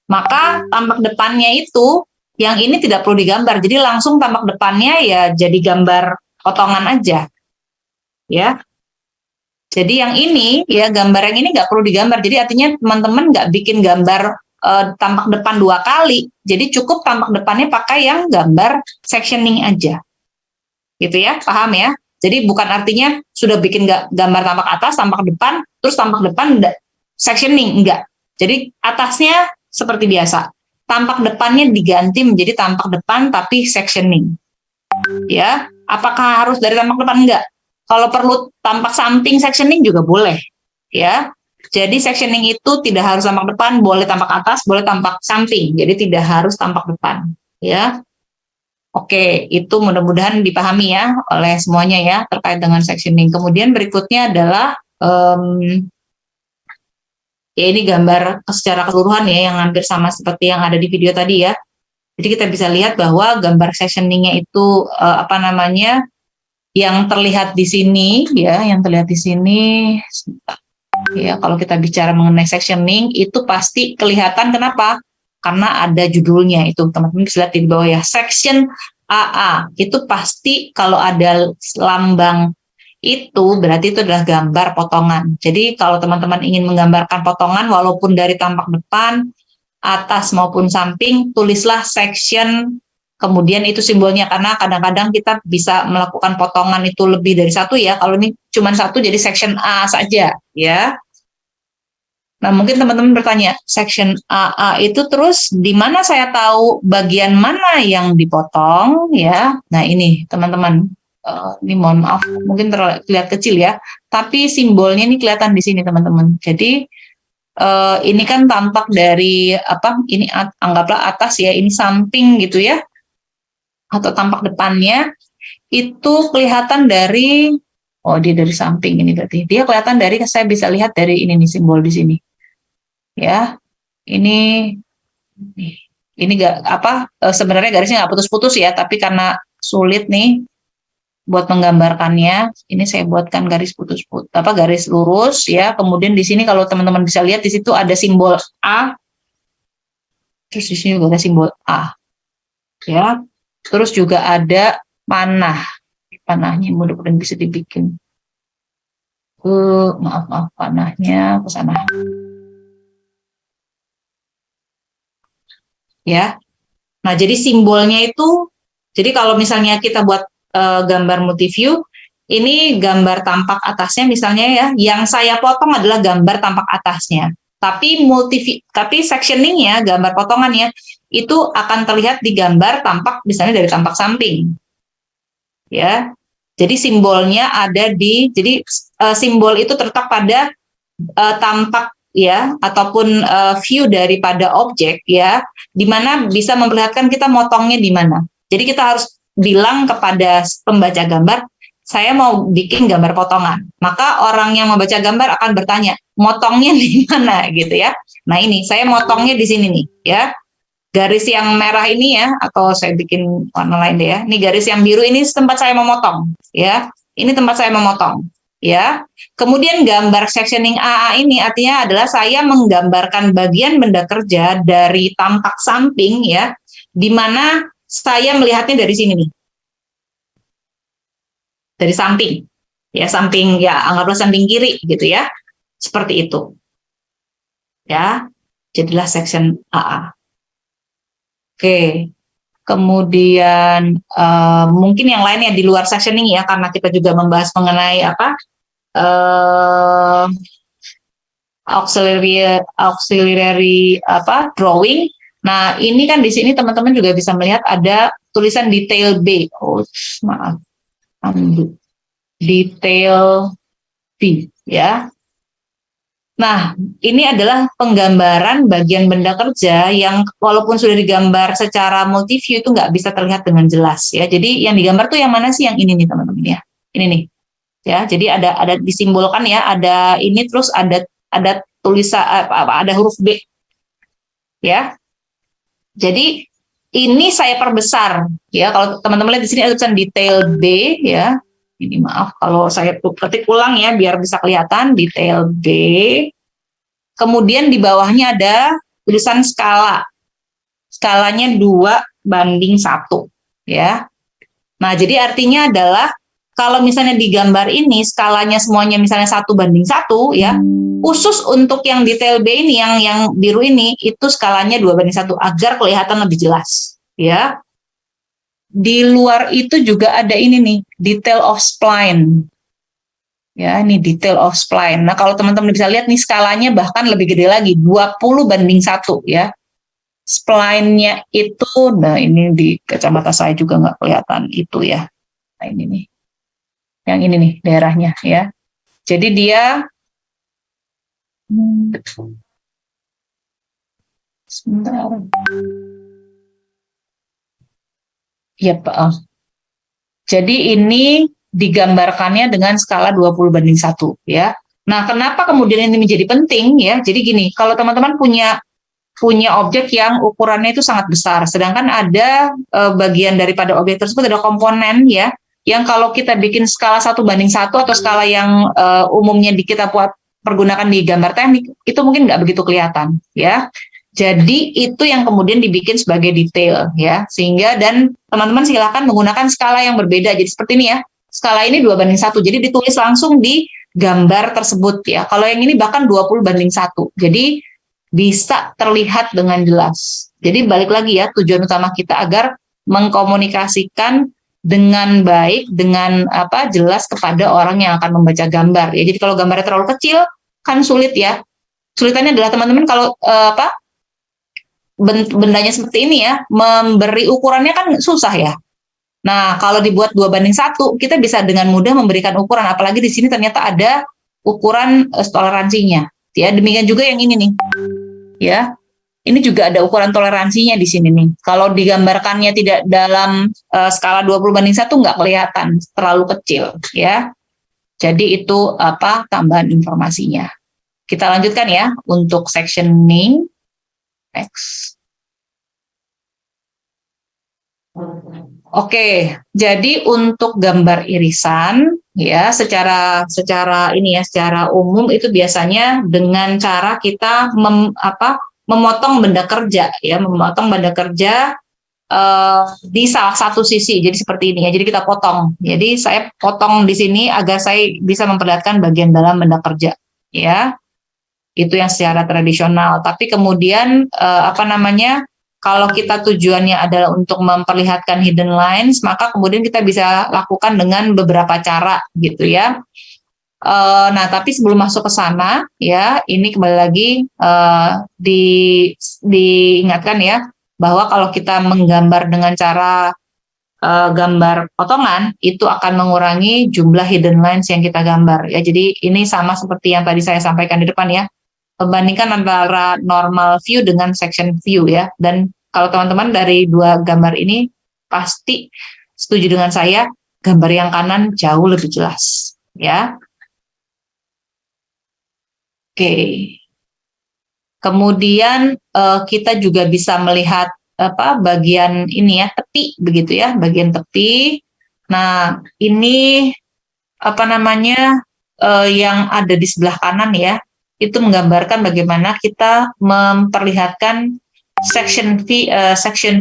Speaker 1: Maka tampak depannya itu yang ini tidak perlu digambar. Jadi langsung tampak depannya ya jadi gambar potongan aja. Ya. Jadi yang ini ya, gambar yang ini nggak perlu digambar. Jadi artinya teman-teman nggak bikin gambar tampak depan 2 kali. Jadi cukup tampak depannya pakai yang gambar sectioning aja. Gitu ya, paham ya? Jadi bukan artinya sudah bikin gambar tampak atas, tampak depan, terus tampak depan sectioning, enggak. Jadi atasnya seperti biasa. Tampak depannya diganti menjadi tampak depan tapi sectioning. Ya, apakah harus dari tampak depan? Enggak. Kalau perlu tampak samping sectioning juga boleh. Ya. Jadi sectioning itu tidak harus tampak depan, boleh tampak atas, boleh tampak samping. Jadi tidak harus tampak depan. Ya. Oke, itu mudah-mudahan dipahami ya oleh semuanya ya terkait dengan sectioning. Kemudian berikutnya adalah ya ini gambar secara keseluruhan ya yang hampir sama seperti yang ada di video tadi ya. Jadi kita bisa lihat bahwa gambar sectioningnya itu yang terlihat di sini ya, yang terlihat di sini ya, kalau kita bicara mengenai sectioning itu pasti kelihatan. Kenapa? Karena ada judulnya itu, teman-teman bisa lihat di bawah ya, section AA. Itu pasti kalau ada lambang itu berarti itu adalah gambar potongan. Jadi kalau teman-teman ingin menggambarkan potongan walaupun dari tampak depan, atas maupun samping, tulislah section, kemudian itu simbolnya, karena kadang-kadang kita bisa melakukan potongan itu lebih dari satu ya. Kalau ini cuma satu jadi section A saja ya. Nah, mungkin teman-teman bertanya, section AA itu terus di mana saya tahu bagian mana yang dipotong ya? Nah, ini teman-teman, ini mohon maaf, mungkin terlihat kecil ya, tapi simbolnya ini kelihatan di sini teman-teman. Jadi ini kan tampak dari ini anggaplah atas ya, ini samping gitu ya, atau tampak depannya itu kelihatan dari, dia dari samping ini, berarti dia kelihatan dari, saya bisa lihat dari ini nih, simbol di sini. Ya, ini sebenarnya garisnya nggak putus-putus ya, tapi karena sulit nih buat menggambarkannya, ini saya buatkan garis garis lurus ya. Kemudian di sini kalau teman-teman bisa lihat di situ ada simbol A, terus di sini juga ada simbol A, ya. Terus juga ada panahnya, mudah-mudahan bisa dibikin. Maaf panahnya ke sana. Ya. Nah, jadi simbolnya itu, jadi kalau misalnya kita buat gambar multi view, ini gambar tampak atasnya misalnya ya, yang saya potong adalah gambar tampak atasnya. Tapi sectioningnya, gambar potongannya itu akan terlihat di gambar tampak misalnya dari tampak samping. Ya. Jadi simbolnya ada jadi simbol itu terletak pada tampak ya, ataupun view daripada objek ya, di mana bisa memperlihatkan kita motongnya di mana. Jadi kita harus bilang kepada pembaca gambar, saya mau bikin gambar potongan. Maka orang yang membaca gambar akan bertanya, motongnya di mana gitu ya. Nah, ini saya motongnya di sini nih ya. Garis yang merah ini ya, atau saya bikin warna lain deh ya. Ini garis yang biru ini tempat saya memotong ya. Ini tempat saya memotong. Ya, kemudian gambar sectioning AA ini artinya adalah saya menggambarkan bagian benda kerja dari tampak samping ya, di mana saya melihatnya dari sini nih, dari samping ya, anggaplah samping kiri gitu ya, seperti itu ya, jadilah section AA. Oke, kemudian mungkin yang lainnya di luar sectioning ya, karena kita juga membahas mengenai auxiliary drawing. Nah, ini kan di sini teman-teman juga bisa melihat ada tulisan detail B. Detail B ya. Nah, ini adalah penggambaran bagian benda kerja yang walaupun sudah digambar secara multiview itu nggak bisa terlihat dengan jelas ya. Jadi yang digambar tuh yang mana sih? Yang ini nih teman-teman ya. Ini nih. Ya, jadi ada disimbolkan ya, ada ini terus ada tulisan ada huruf B. Ya. Jadi ini saya perbesar ya. Kalau teman-teman lihat di sini ada tulisan detail B ya. Ini maaf kalau saya ketik ulang ya biar bisa kelihatan detail B. Kemudian di bawahnya ada tulisan skala. Skalanya 2:1 ya. Nah, jadi artinya adalah kalau misalnya di gambar ini skalanya semuanya misalnya 1:1 ya. Khusus untuk yang detail B ini yang biru ini itu skalanya 2:1 agar kelihatan lebih jelas ya. Di luar itu juga ada ini nih, detail of spline. Ya, ini detail of spline. Nah, kalau teman-teman bisa lihat nih skalanya bahkan lebih gede lagi, 20:1 ya. Spline-nya itu, nah ini di kacamata saya juga nggak kelihatan itu ya. Nah, ini nih. Yang ini nih daerahnya ya. Jadi dia sebentar. Ya, Pak. Jadi ini digambarkannya dengan skala 20:1 ya. Nah, kenapa kemudian ini menjadi penting ya? Jadi gini, kalau teman-teman punya objek yang ukurannya itu sangat besar, sedangkan ada bagian daripada objek tersebut ada komponen ya, yang kalau kita bikin skala 1:1 atau skala yang umumnya kita pergunakan di gambar teknik, itu mungkin nggak begitu kelihatan ya. Jadi itu yang kemudian dibikin sebagai detail ya, sehingga dan teman-teman silakan menggunakan skala yang berbeda. Jadi seperti ini ya, skala ini 2:1, jadi ditulis langsung di gambar tersebut ya. Kalau yang ini bahkan 20:1, jadi bisa terlihat dengan jelas. Jadi balik lagi ya, tujuan utama kita agar mengkomunikasikan dengan baik, dengan jelas kepada orang yang akan membaca gambar ya. Jadi kalau gambarnya terlalu kecil kan sulit ya. Sulitannya adalah teman-teman kalau bendanya seperti ini ya, memberi ukurannya kan susah ya. Nah, kalau dibuat 2:1, kita bisa dengan mudah memberikan ukuran, apalagi di sini ternyata ada ukuran toleransinya. Ya, demikian juga yang ini nih. Ya. Ini juga ada ukuran toleransinya di sini nih. Kalau digambarkannya tidak dalam skala 20:1 nggak kelihatan, terlalu kecil ya. Jadi itu tambahan informasinya. Kita lanjutkan ya untuk sectioning. Next. Oke, jadi untuk gambar irisan ya secara ini ya secara umum itu biasanya dengan cara kita memotong benda kerja ya, memotong benda kerja di salah satu sisi. Jadi seperti ini ya. Jadi kita potong. Jadi saya potong di sini agar saya bisa memperlihatkan bagian dalam benda kerja ya. Itu yang secara tradisional. Tapi kemudian kalau kita tujuannya adalah untuk memperlihatkan hidden lines, maka kemudian kita bisa lakukan dengan beberapa cara gitu ya. Nah, tapi sebelum masuk ke sana ya, ini kembali lagi diingatkan ya bahwa kalau kita menggambar dengan cara gambar potongan itu akan mengurangi jumlah hidden lines yang kita gambar ya. Jadi ini sama seperti yang tadi saya sampaikan di depan ya. Membandingkan antara normal view dengan section view ya. Dan kalau teman-teman dari dua gambar ini pasti setuju dengan saya, gambar yang kanan jauh lebih jelas ya. Oke. Kemudian kita juga bisa melihat bagian ini ya, tepi begitu ya, bagian tepi. Nah, ini yang ada di sebelah kanan ya. Itu menggambarkan bagaimana kita memperlihatkan section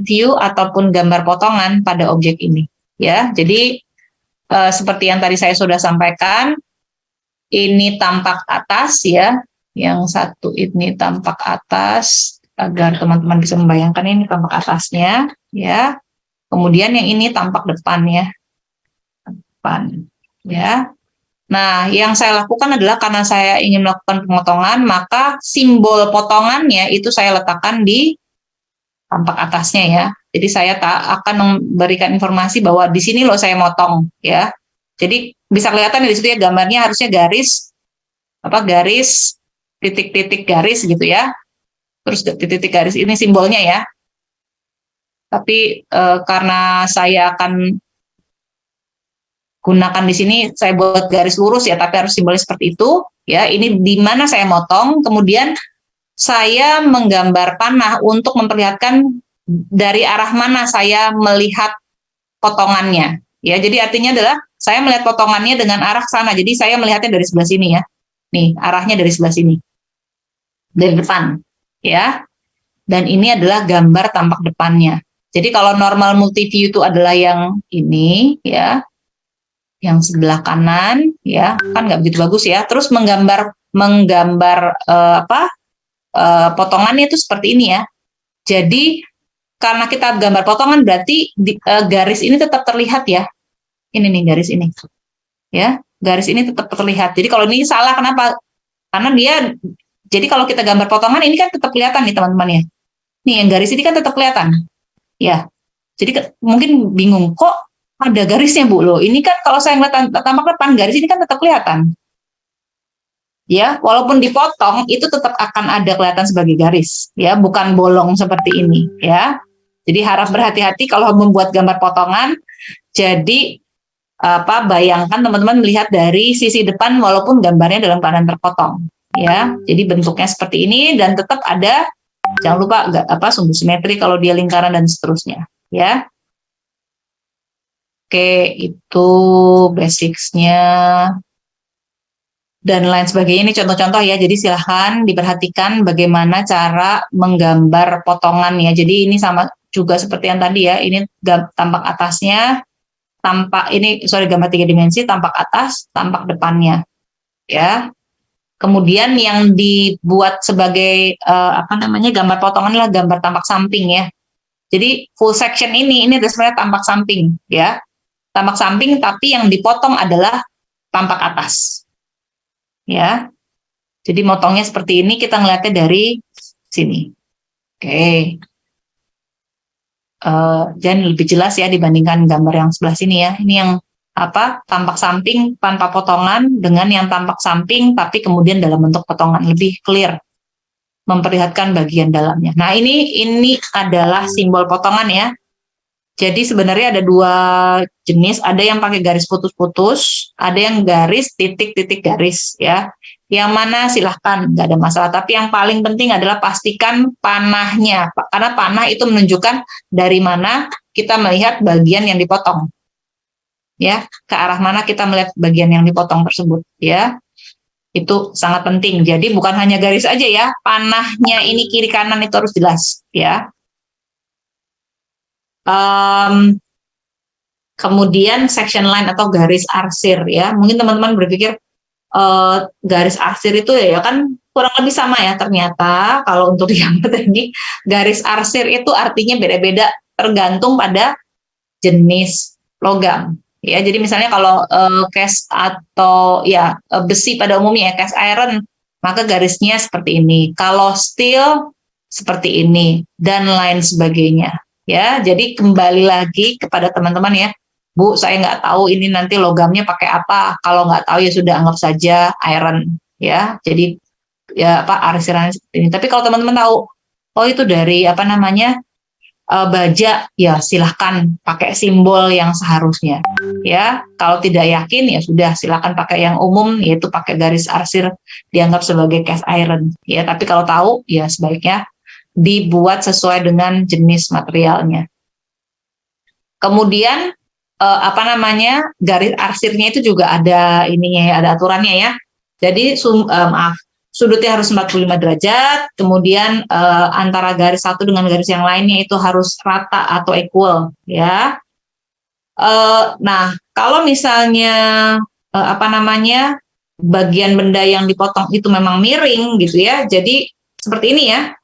Speaker 1: view ataupun gambar potongan pada objek ini ya. Jadi seperti yang tadi saya sudah sampaikan, ini tampak atas ya, yang satu ini tampak atas agar teman-teman bisa membayangkan ini tampak atasnya ya. Kemudian yang ini tampak depan ya. Nah, yang saya lakukan adalah karena saya ingin melakukan pemotongan, maka simbol potongannya itu saya letakkan di tampak atasnya ya. Jadi saya akan memberikan informasi bahwa di sini loh saya motong ya. Jadi bisa kelihatan di situ ya gambarnya harusnya garis titik-titik garis gitu ya. Terus titik-titik garis ini simbolnya ya. Tapi karena saya akan gunakan di sini, saya buat garis lurus ya, tapi harus simbolnya seperti itu ya. Ini di mana saya motong, kemudian saya menggambar panah untuk memperlihatkan dari arah mana saya melihat potongannya ya. Jadi artinya adalah saya melihat potongannya dengan arah sana. Jadi saya melihatnya dari sebelah sini ya. Nih, arahnya dari sebelah sini. Dari depan ya. Dan ini adalah gambar tampak depannya. Jadi kalau normal multiview itu adalah yang ini ya. Yang sebelah kanan ya, kan nggak begitu bagus ya. Terus menggambar potongannya itu seperti ini ya. Jadi karena kita gambar potongan berarti garis ini tetap terlihat ya. Ini nih garis ini. Ya, garis ini tetap terlihat. Jadi kalau ini salah kenapa? Karena jadi kalau kita gambar potongan ini kan tetap kelihatan nih teman-teman ya. Nih yang garis ini kan tetap kelihatan. Ya. Jadi mungkin bingung kok ada garisnya Bu loh. Ini kan kalau saya ngeliat tampak depan garis ini kan tetap kelihatan. Ya, walaupun dipotong itu tetap akan ada kelihatan sebagai garis, ya, bukan bolong seperti ini, ya. Jadi harap berhati-hati kalau membuat gambar potongan. Jadi bayangkan teman-teman melihat dari sisi depan walaupun gambarnya dalam keadaan terpotong, ya. Jadi bentuknya seperti ini dan tetap ada, jangan lupa sumbu simetri kalau dia lingkaran dan seterusnya, ya. Oke, itu basics-nya dan lain sebagainya. Ini contoh-contoh ya, jadi silahkan diperhatikan bagaimana cara menggambar potongan ya. Jadi ini sama juga seperti yang tadi ya, ini tampak atasnya, gambar 3 dimensi, tampak atas, tampak depannya ya. Kemudian yang dibuat sebagai gambar potongan adalah gambar tampak samping ya. Jadi full section ini sebenarnya tampak samping ya. Tampak samping tapi yang dipotong adalah tampak atas. Ya. Jadi motongnya seperti ini, kita ngeliatnya dari sini. Oke. Dan lebih jelas ya dibandingkan gambar yang sebelah sini ya. Ini yang tampak samping tanpa potongan dengan yang tampak samping tapi kemudian dalam bentuk potongan, lebih clear, memperlihatkan bagian dalamnya. Nah, ini adalah simbol potongan ya. Jadi sebenarnya ada 2 jenis, ada yang pakai garis putus-putus, ada yang garis titik-titik garis ya. Yang mana silahkan, nggak ada masalah. Tapi yang paling penting adalah pastikan panahnya, karena panah itu menunjukkan dari mana kita melihat bagian yang dipotong. Ya, ke arah mana kita melihat bagian yang dipotong tersebut ya. Itu sangat penting. Jadi bukan hanya garis aja ya, panahnya ini kiri kanan itu harus jelas ya. Kemudian section line atau garis arsir ya. Mungkin teman-teman berpikir garis arsir itu ya kan kurang lebih sama ya. Ternyata kalau untuk di gambar teknik, garis arsir itu artinya beda-beda tergantung pada jenis logam. Ya, jadi misalnya kalau cast atau ya besi pada umumnya ya, cast iron, maka garisnya seperti ini. Kalau steel seperti ini dan lain sebagainya. Ya, jadi kembali lagi kepada teman-teman ya, Bu, saya nggak tahu ini nanti logamnya pakai apa. Kalau nggak tahu ya sudah anggap saja iron ya. Jadi ya arsiran seperti ini. Tapi kalau teman-teman tahu, oh itu dari baja, ya silahkan pakai simbol yang seharusnya. Ya, kalau tidak yakin ya sudah silahkan pakai yang umum, yaitu pakai garis arsir dianggap sebagai cast iron. Ya, tapi kalau tahu ya sebaiknya dibuat sesuai dengan jenis materialnya. Kemudian garis arsirnya itu juga ada ininya ya, ada aturannya ya. Jadi sudutnya harus 45 derajat, kemudian antara garis satu dengan garis yang lainnya itu harus rata atau equal ya. Nah, kalau misalnya bagian benda yang dipotong itu memang miring gitu ya. Jadi seperti ini ya.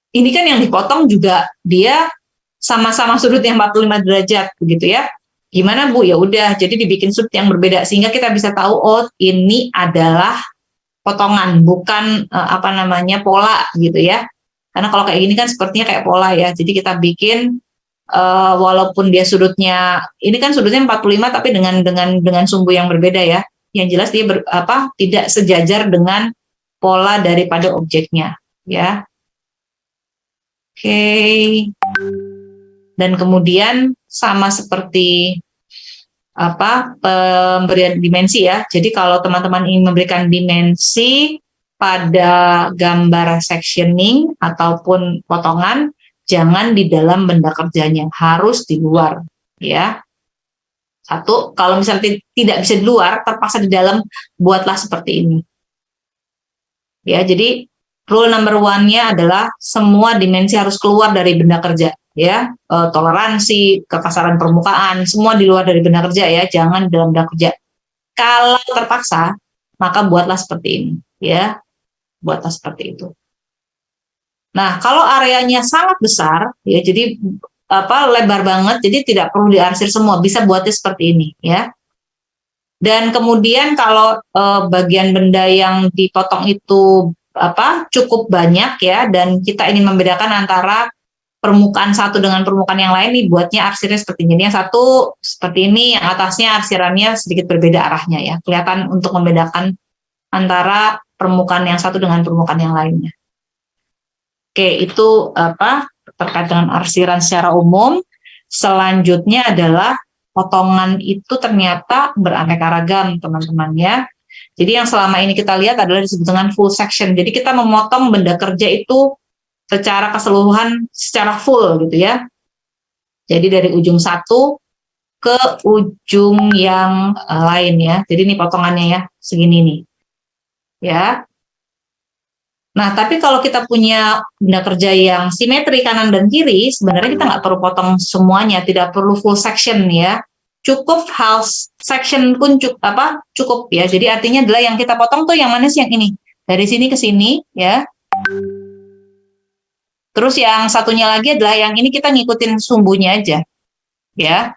Speaker 1: Ini kan yang dipotong juga dia sama-sama sudutnya 45 derajat begitu ya. Gimana Bu? Ya udah, jadi dibikin sudut yang berbeda sehingga kita bisa tahu oh ini adalah potongan, bukan pola gitu ya. Karena kalau kayak gini kan sepertinya kayak pola ya. Jadi kita bikin walaupun dia sudutnya ini kan sudutnya 45 tapi dengan sumbu yang berbeda ya. Yang jelas dia tidak sejajar dengan pola daripada objeknya, ya. Oke. Dan kemudian sama seperti pemberian dimensi ya. Jadi kalau teman-teman ingin memberikan dimensi pada gambar sectioning ataupun potongan, jangan di dalam benda kerjanya, harus di luar, ya. Satu, kalau misalnya tidak bisa di luar, terpaksa di dalam, buatlah seperti ini. Ya, jadi rule number one-nya adalah semua dimensi harus keluar dari benda kerja, ya. Toleransi, kekasaran permukaan, semua di luar dari benda kerja ya, jangan di dalam benda kerja. Kalau terpaksa, maka buatlah seperti ini, ya. Buatlah seperti itu. Nah, kalau areanya sangat besar, ya, jadi lebar banget, jadi tidak perlu diarsir semua, bisa buatnya seperti ini, ya. Dan kemudian kalau bagian benda yang dipotong itu cukup banyak ya, dan kita ingin membedakan antara permukaan satu dengan permukaan yang lain, nih buatnya arsirnya seperti ini. Yang satu seperti ini, yang atasnya arsirannya sedikit berbeda arahnya ya, kelihatan untuk membedakan antara permukaan yang satu dengan permukaan yang lainnya. Oke, itu terkait dengan arsiran secara umum. Selanjutnya adalah potongan itu ternyata beraneka ragam, teman-teman ya. Jadi yang selama ini kita lihat adalah disebut dengan full section. Jadi kita memotong benda kerja itu secara keseluruhan, secara full gitu ya. Jadi dari ujung satu ke ujung yang lain ya. Jadi ini potongannya ya, segini nih. Ya. Nah, tapi kalau kita punya benda kerja yang simetri kanan dan kiri, sebenarnya kita nggak perlu potong semuanya, tidak perlu full section ya. Cukup half section pun cukup ya. Jadi artinya adalah yang kita potong tuh yang mana sih, yang ini. Dari sini ke sini ya. Terus yang satunya lagi adalah yang ini kita ngikutin sumbunya aja. Ya.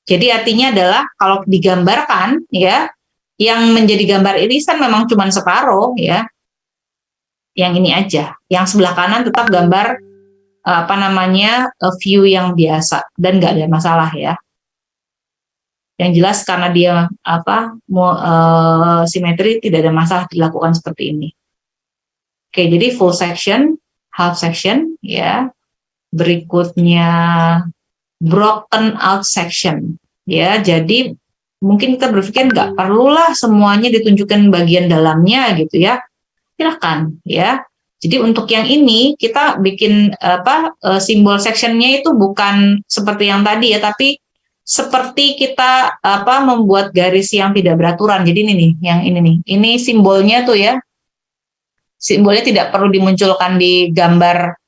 Speaker 1: Jadi artinya adalah kalau digambarkan ya, yang menjadi gambar irisan memang cuma separuh ya. Yang ini aja, yang sebelah kanan tetap gambar view yang biasa dan nggak ada masalah ya. Yang jelas karena dia simetri, tidak ada masalah dilakukan seperti ini. Oke, jadi full section, half section ya. Berikutnya broken out section ya. Jadi mungkin kita berpikir nggak perlulah semuanya ditunjukkan bagian dalamnya gitu ya. Silakan ya. Jadi untuk yang ini kita bikin simbol sectionnya itu bukan seperti yang tadi ya, tapi seperti kita membuat garis yang tidak beraturan. Jadi ini nih, yang ini nih. Ini simbolnya tuh ya. Simbolnya tidak perlu dimunculkan di gambar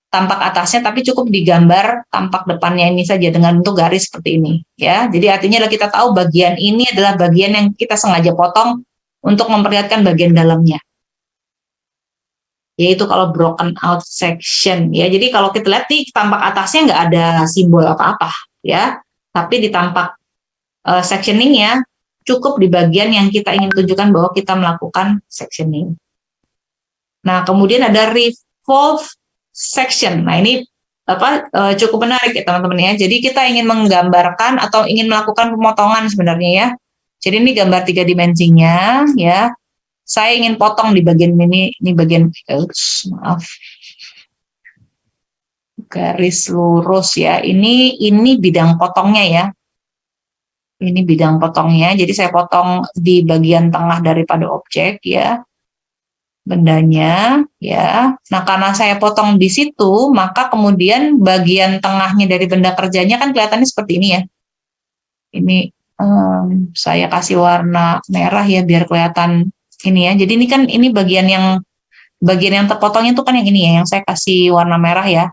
Speaker 1: tampak atasnya, tapi cukup digambar tampak depannya ini saja dengan bentuk garis seperti ini ya. Jadi artinya adalah kita tahu bagian ini adalah bagian yang kita sengaja potong untuk memperlihatkan bagian dalamnya. Yaitu kalau broken out section ya. Jadi kalau kita lihat di tampak atasnya nggak ada simbol apa-apa ya, tapi di tampak sectioningnya cukup di bagian yang kita ingin tunjukkan bahwa kita melakukan sectioning. Nah, kemudian ada revolve section. Nah, ini cukup menarik ya teman-teman ya. Jadi kita ingin menggambarkan atau ingin melakukan pemotongan sebenarnya ya. Jadi ini gambar 3 dimensinya ya. Saya ingin potong di bagian ini bagian maaf, garis lurus ya. Ini bidang potongnya ya. Ini bidang potongnya. Jadi saya potong di bagian tengah daripada objek ya, bendanya ya. Nah, karena saya potong di situ, maka kemudian bagian tengahnya dari benda kerjanya kan kelihatannya seperti ini ya. Ini saya kasih warna merah ya biar kelihatan ini ya. Jadi ini kan bagian yang terpotongnya itu kan yang ini ya, yang saya kasih warna merah ya.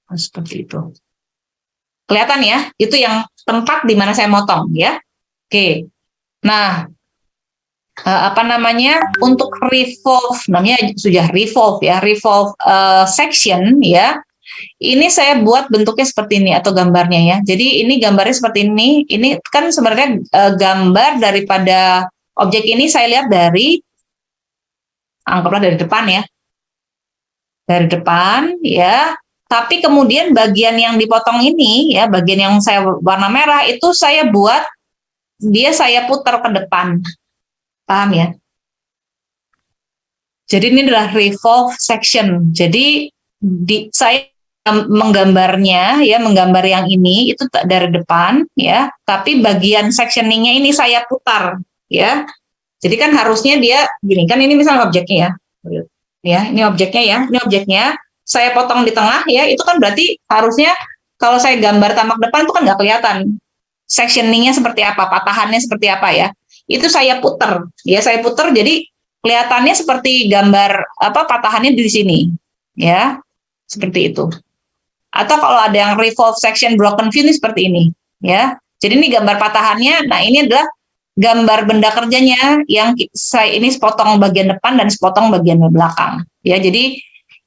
Speaker 1: Seperti itu. Kelihatan ya? Itu yang tempat di mana saya motong ya. Oke. Nah, untuk revolve, namanya sudah revolve ya, revolve section ya. Ini saya buat bentuknya seperti ini atau gambarnya ya. Jadi ini gambarnya seperti ini. Ini kan sebenarnya gambar daripada objek ini saya lihat anggaplah dari depan ya. Dari depan ya. Tapi kemudian bagian yang dipotong ini ya, bagian yang saya warna merah itu saya buat saya putar ke depan. Paham ya? Jadi ini adalah revolve section. Jadi saya menggambarnya ya, menggambar yang ini itu dari depan ya, tapi bagian sectioningnya ini saya putar ya. Jadi kan harusnya dia gini kan, ini misalnya objeknya ya, ini objeknya ya, ini objeknya saya potong di tengah ya, itu kan berarti harusnya kalau saya gambar tampak depan itu kan nggak kelihatan sectioningnya seperti apa, patahannya seperti apa ya. Itu saya putar ya, saya putar jadi kelihatannya seperti gambar apa patahannya di sini ya, seperti itu. Atau kalau ada yang revolve section broken view ini seperti ini ya. Jadi ini gambar patahannya. Nah, ini adalah gambar benda kerjanya yang saya ini sepotong bagian depan dan sepotong bagian belakang ya. Jadi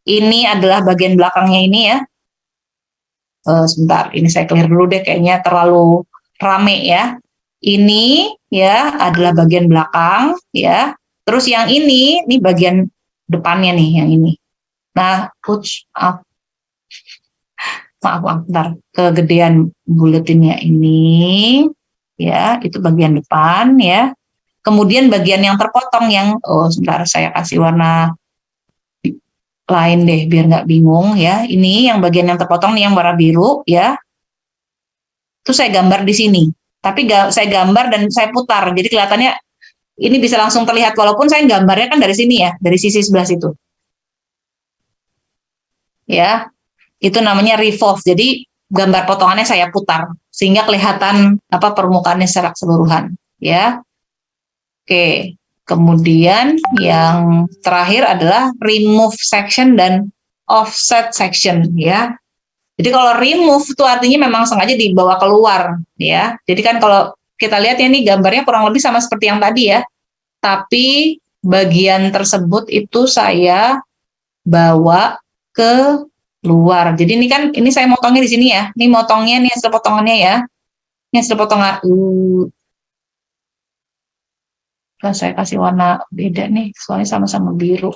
Speaker 1: ini adalah bagian belakangnya ini ya. Sebentar, ini saya clear dulu deh, kayaknya terlalu rame ya. Ini ya adalah bagian belakang ya. Terus yang ini bagian depannya nih, yang ini. Nah, maaf, bentar, kegedean buletinnya ini ya, itu bagian depan ya. Kemudian bagian yang terpotong yang sebentar saya kasih warna lain deh biar nggak bingung ya. Ini yang bagian yang terpotong nih yang warna biru ya. Itu saya gambar di sini. Tapi saya gambar dan saya putar. Jadi kelihatannya ini bisa langsung terlihat walaupun saya gambarnya kan dari sini ya, dari sisi sebelah situ. Ya. Itu namanya revolve. Jadi gambar potongannya saya putar sehingga kelihatan apa permukaannya secara keseluruhan ya. Oke. Kemudian yang terakhir adalah remove section dan offset section ya. Jadi kalau remove itu artinya memang sengaja dibawa keluar ya. Jadi kan kalau kita lihat ya, ini gambarnya kurang lebih sama seperti yang tadi ya. Tapi bagian tersebut itu saya bawa ke luar. Jadi ini kan, ini saya motongnya di sini ya. Ini motongnya, ini hasil potongannya ya. Ini hasil potongan. Saya kasih warna beda nih, soalnya sama-sama biru.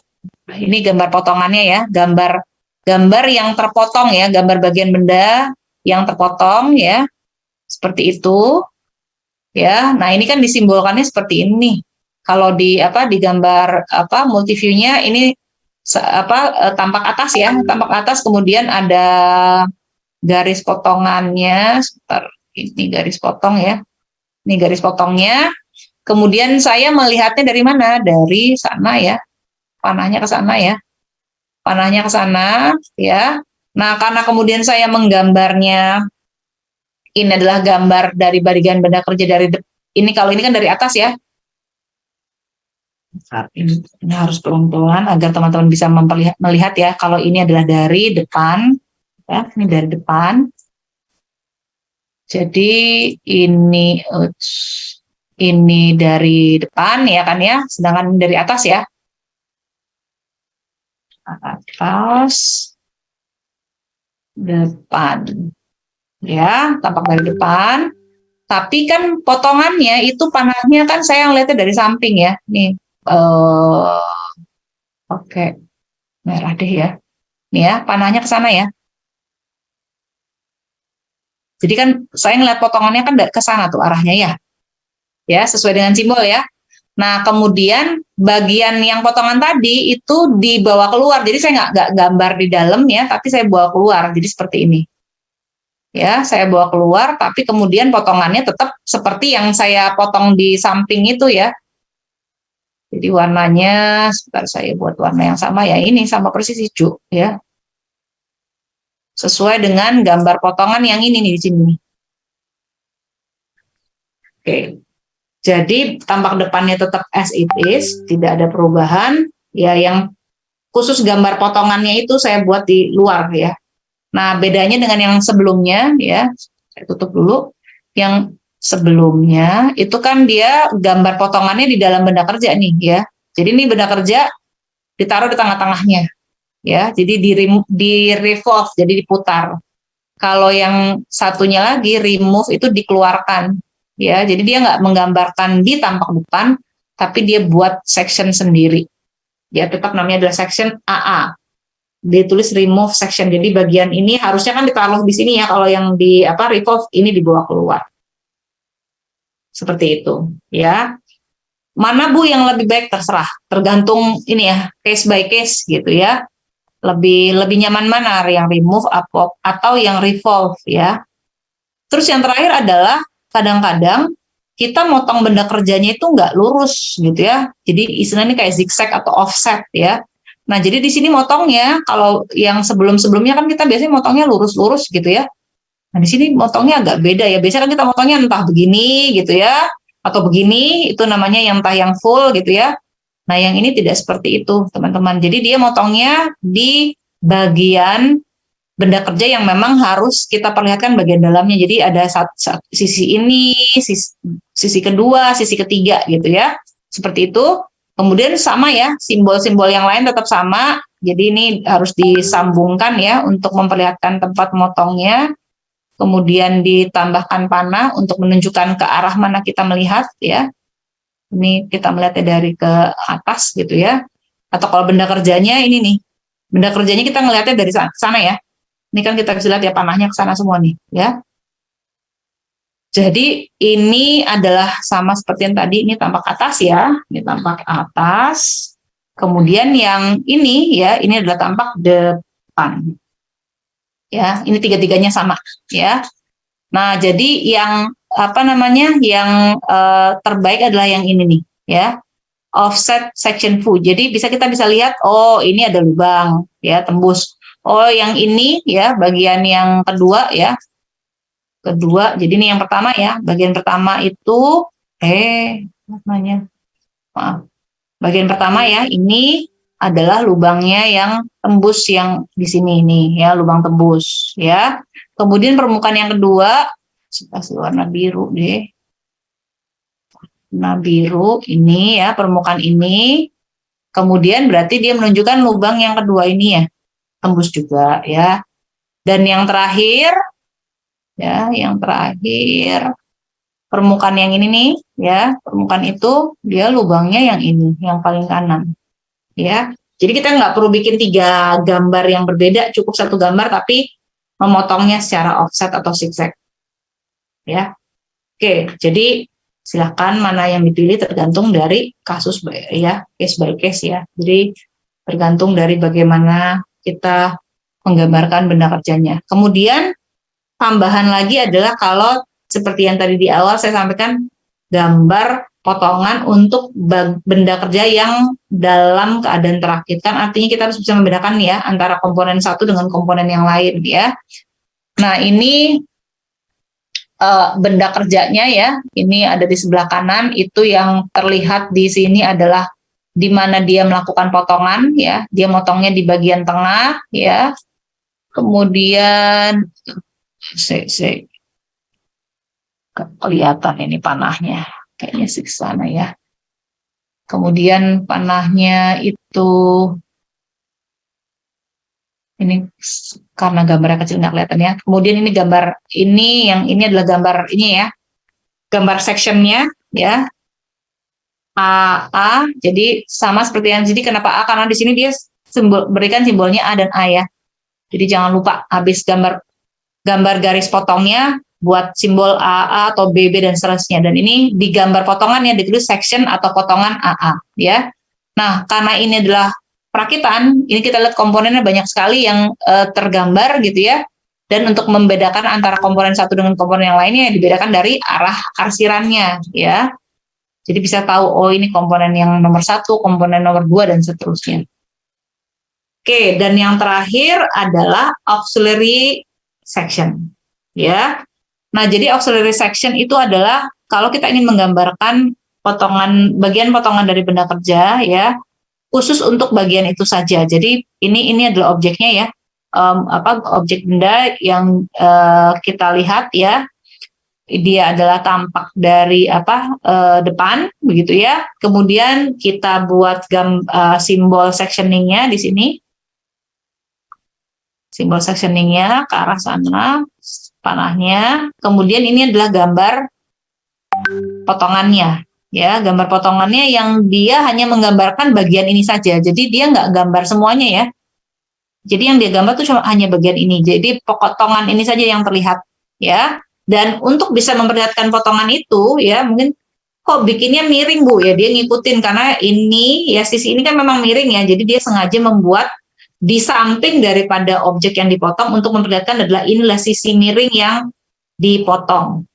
Speaker 1: Ini gambar potongannya ya, gambar yang terpotong ya, gambar bagian benda yang terpotong ya, seperti itu ya. Nah ini kan disimbolkannya seperti ini. Kalau di gambar multiviewnya ini tampak atas ya, tampak atas, kemudian ada garis potongannya. Sebentar, ini garis potong ya, ini garis potongnya. Kemudian saya melihatnya dari mana? Dari sana ya, panahnya ke sana ya, panahnya ke sana ya. Nah karena kemudian saya menggambarnya, ini adalah gambar dari bagian benda kerja dari ini, kalau ini kan dari atas ya. Ini harus pelan-pelan agar teman-teman bisa melihat ya. Kalau ini adalah dari depan, ya, ini dari depan. Jadi ini dari depan ya kan ya, sedangkan dari atas ya. Atas, depan. Ya, tampak dari depan. Tapi kan potongannya itu panahnya kan saya ngeliatnya dari samping ya. Nih, oke, merah deh ya. Nih ya, panahnya ke sana ya. Jadi kan saya ngeliat potongannya kan ke sana tuh arahnya ya. Ya, sesuai dengan simbol ya. Nah, kemudian bagian yang potongan tadi itu dibawa keluar. Jadi saya nggak gambar di dalam ya, tapi saya bawa keluar. Jadi seperti ini. Ya, saya bawa keluar, tapi kemudian potongannya tetap seperti yang saya potong di samping itu ya. Jadi warnanya, sebentar saya buat warna yang sama ya. Ini sama persis hijau ya. Sesuai dengan gambar potongan yang ini nih di sini. Oke. Jadi tampak depannya tetap as it is, tidak ada perubahan. Ya, yang khusus gambar potongannya itu saya buat di luar ya. Nah, bedanya dengan yang sebelumnya ya, saya tutup dulu. Yang sebelumnya itu kan dia gambar potongannya di dalam benda kerja nih ya. Jadi ini benda kerja ditaruh di tengah-tengahnya ya. Jadi di revolve, jadi diputar. Kalau yang satunya lagi remove itu dikeluarkan. Ya, jadi dia nggak menggambarkan di tampak depan, tapi dia buat section sendiri. Ya, tetap namanya adalah section AA. Dia tulis remove section. Jadi bagian ini harusnya kan ditaruh di sini ya. Kalau yang di revolve ini dibawa keluar. Seperti itu, ya. Mana Bu yang lebih baik terserah, tergantung ini ya, case by case gitu ya. Lebih nyaman mana, yang remove atau yang revolve ya. Terus yang terakhir adalah kadang-kadang kita motong benda kerjanya itu nggak lurus gitu ya. Jadi istilahnya kayak zigzag atau offset ya. Nah, jadi di sini motongnya kalau yang sebelum-sebelumnya kan kita biasanya motongnya lurus-lurus gitu ya. Nah, di sini motongnya agak beda ya. Biasanya kan kita motongnya entah begini gitu ya, atau begini, itu namanya yang entah yang full gitu ya. Nah, yang ini tidak seperti itu, teman-teman. Jadi dia motongnya di bagian benda kerja yang memang harus kita perlihatkan bagian dalamnya. Jadi ada sisi ini, sisi kedua, sisi ketiga gitu ya. Seperti itu. Kemudian sama ya, simbol-simbol yang lain tetap sama. Jadi ini harus disambungkan ya untuk memperlihatkan tempat motongnya. Kemudian ditambahkan panah untuk menunjukkan ke arah mana kita melihat ya. Ini kita melihatnya dari ke atas gitu ya. Atau kalau benda kerjanya ini nih. Benda kerjanya kita ngelihatnya dari sana ya. Ini kan kita bisa lihat ya panahnya ke sana semua nih ya. Jadi ini adalah sama seperti yang tadi, ini tampak atas ya. Ini tampak atas. Kemudian yang ini ya, ini adalah tampak depan. Ya, ini tiga-tiganya sama ya. Nah, jadi yang apa namanya? Yang terbaik adalah yang ini nih ya. Offset section view. Jadi kita bisa lihat, oh ini ada lubang ya, tembus. Oh yang ini ya, bagian yang kedua ya. Kedua, jadi ini yang pertama ya. Bagian pertama itu namanya. Maaf. Bagian pertama ya, ini adalah lubangnya yang tembus yang di sini ini ya, lubang tembus ya. Kemudian permukaan yang kedua, kasih warna biru deh. Warna biru ini ya, permukaan ini. Kemudian berarti dia menunjukkan lubang yang kedua ini ya, tembus juga ya. Dan yang terakhir ya, yang terakhir permukaan yang ini nih ya, permukaan itu dia lubangnya yang ini, yang paling kanan ya. Jadi kita nggak perlu bikin 3 gambar yang berbeda, cukup 1 gambar tapi memotongnya secara offset atau zigzag ya. Oke, jadi silakan mana yang dipilih tergantung dari kasus ya, case by case ya. Jadi tergantung dari bagaimana kita menggambarkan benda kerjanya. Kemudian tambahan lagi adalah kalau seperti yang tadi di awal saya sampaikan, gambar potongan untuk benda kerja yang dalam keadaan terakit. Kan artinya kita harus bisa membedakan ya antara komponen satu dengan komponen yang lain ya. Nah ini benda kerjanya ya, ini ada di sebelah kanan, itu yang terlihat di sini adalah di mana dia melakukan potongan ya, dia motongnya di bagian tengah ya. Kemudian kelihatan ini panahnya kayaknya sih ke sana ya. Kemudian panahnya itu ini karena gambarnya kecil nggak kelihatan ya. Kemudian ini gambar ini, yang ini adalah gambar ini ya, gambar sectionnya ya, A. Jadi sama seperti yang jadi, kenapa A? Karena di sini dia berikan simbolnya A dan A ya. Jadi jangan lupa habis gambar garis potongnya buat simbol AA atau BB dan seterusnya. Dan ini di gambar potongan ya, ditulis section atau potongan AA ya. Nah, karena ini adalah perakitan, ini kita lihat komponennya banyak sekali yang tergambar gitu ya. Dan untuk membedakan antara komponen satu dengan komponen yang lainnya, dibedakan dari arah arsirannya ya. Jadi bisa tahu, oh ini komponen yang nomor 1, komponen nomor 2 dan seterusnya. Oke, dan yang terakhir adalah auxiliary section ya. Nah, jadi auxiliary section itu adalah kalau kita ingin menggambarkan bagian potongan dari benda kerja ya, khusus untuk bagian itu saja. Jadi ini adalah objeknya ya, objek benda yang kita lihat ya. Dia adalah tampak dari depan begitu ya. Kemudian kita buat simbol sectioningnya di sini. Simbol sectioningnya ke arah sana, panahnya. Kemudian ini adalah gambar potongannya ya, gambar potongannya yang dia hanya menggambarkan bagian ini saja. Jadi dia nggak gambar semuanya ya. Jadi yang dia gambar tuh cuma hanya bagian ini. Jadi potongan ini saja yang terlihat ya. Dan untuk bisa memperlihatkan potongan itu ya, mungkin kok bikinnya miring Bu ya, dia ngikutin karena ini ya sisi ini kan memang miring ya, jadi dia sengaja membuat di samping daripada objek yang dipotong untuk memperlihatkan adalah inilah sisi miring yang dipotong.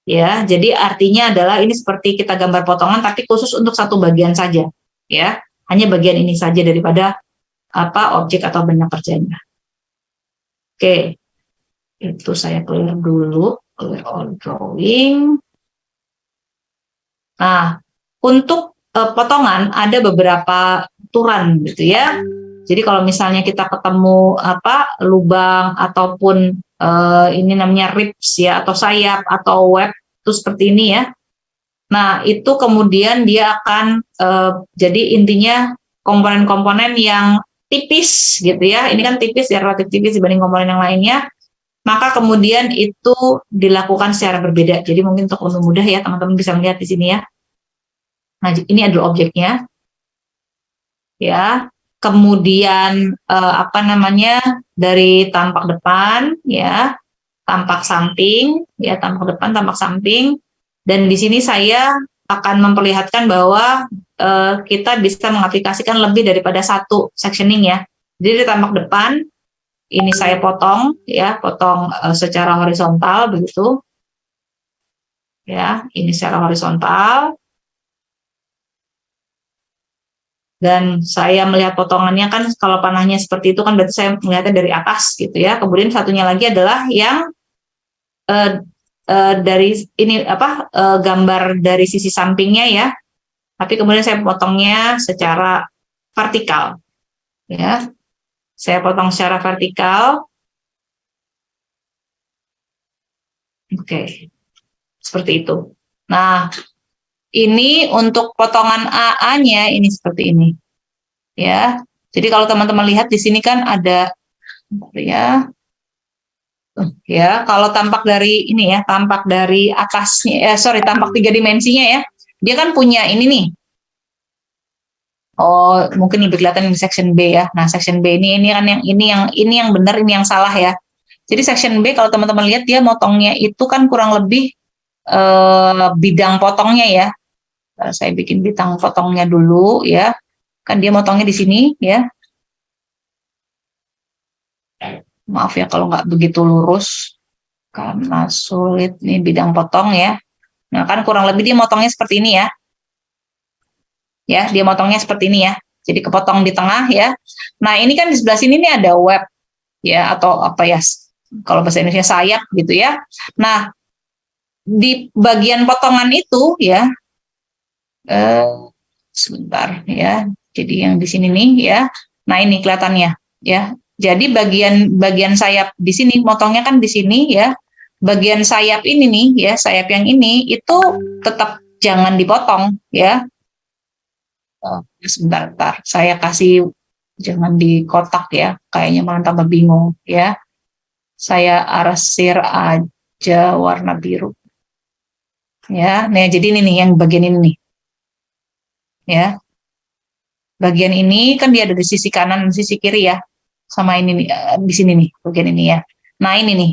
Speaker 1: Ya, jadi artinya adalah ini seperti kita gambar potongan tapi khusus untuk satu bagian saja, ya. Hanya bagian ini saja daripada objek atau benda kerjanya. Oke. Itu saya clear dulu, clear all drawing. Nah, untuk potongan ada beberapa aturan gitu ya. Jadi kalau misalnya kita ketemu lubang ataupun ini namanya ribs ya atau sayap atau web itu seperti ini ya. Nah, itu kemudian dia akan jadi intinya komponen-komponen yang tipis gitu ya. Ini kan tipis ya, relatif tipis dibanding komponen yang lainnya. Maka kemudian itu dilakukan secara berbeda. Jadi mungkin untuk mudah ya teman-teman bisa melihat di sini ya. Nah, ini adalah objeknya. Ya. Kemudian dari tampak depan ya, tampak samping ya, tampak depan, tampak samping. Dan di sini saya akan memperlihatkan bahwa kita bisa mengaplikasikan lebih daripada satu sectioning ya. Jadi di tampak depan ini saya potong ya, potong secara horizontal begitu. Ya, ini secara horizontal. Dan saya melihat potongannya kan kalau panahnya seperti itu kan berarti saya melihatnya dari atas gitu ya. Kemudian satunya lagi adalah yang dari ini gambar dari sisi sampingnya ya. Tapi kemudian saya potongnya secara vertikal. Ya. Saya potong secara vertikal. Oke. Seperti itu. Nah, ini untuk potongan AA-nya ini seperti ini. Ya. Jadi kalau teman-teman lihat di sini kan ada ya, kalau tampak dari ini ya, tampak dari atasnya tampak 3 dimensinya ya. Dia kan punya ini nih. Oh, mungkin lebih kelihatan di section B ya. Nah, section B ini kan ini yang benar, ini yang salah ya. Jadi section B kalau teman-teman lihat dia motongnya itu kan kurang lebih bidang potongnya ya. Saya bikin bidang potongnya dulu ya. Kan dia motongnya di sini ya. Maaf ya kalau nggak begitu lurus karena sulit nih bidang potong ya. Nah, kan kurang lebih dia motongnya seperti ini ya. Ya, dia motongnya seperti ini ya. Jadi kepotong di tengah ya. Nah, ini kan di sebelah sini nih ada web ya atau apa ya? Kalau bahasa Indonesia sayap gitu ya. Nah, di bagian potongan itu ya sebentar ya. Jadi yang di sini nih ya. Nah, ini kelihatannya ya. Jadi bagian sayap di sini motongnya kan di sini ya. Bagian sayap ini nih ya, sayap yang ini itu tetap jangan dipotong ya. Sebentar, saya kasih jangan di kotak ya, kayaknya malah tambah bingung ya. Saya arsir aja warna biru. Ya, nah jadi ini nih yang bagian ini nih. Ya. Bagian ini kan dia ada di sisi kanan dan sisi kiri ya. Sama ini nih, di sini nih, bagian ini ya. Nah, ini nih.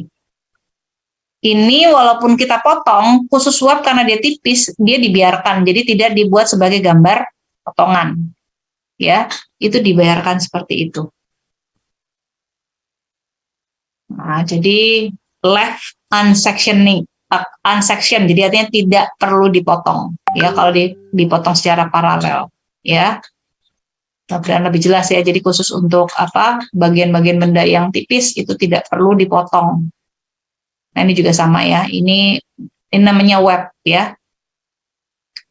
Speaker 1: Ini walaupun kita potong, khusus web karena dia tipis, dia dibiarkan. Jadi tidak dibuat sebagai gambar potongan. Ya, itu dibayarkan seperti itu. Nah, jadi left unsection, jadi artinya tidak perlu dipotong. Ya, kalau dipotong secara paralel, ya. Dan lebih jelas ya. Jadi khusus untuk bagian-bagian benda yang tipis itu tidak perlu dipotong. Nah, ini juga sama ya. Ini namanya web ya.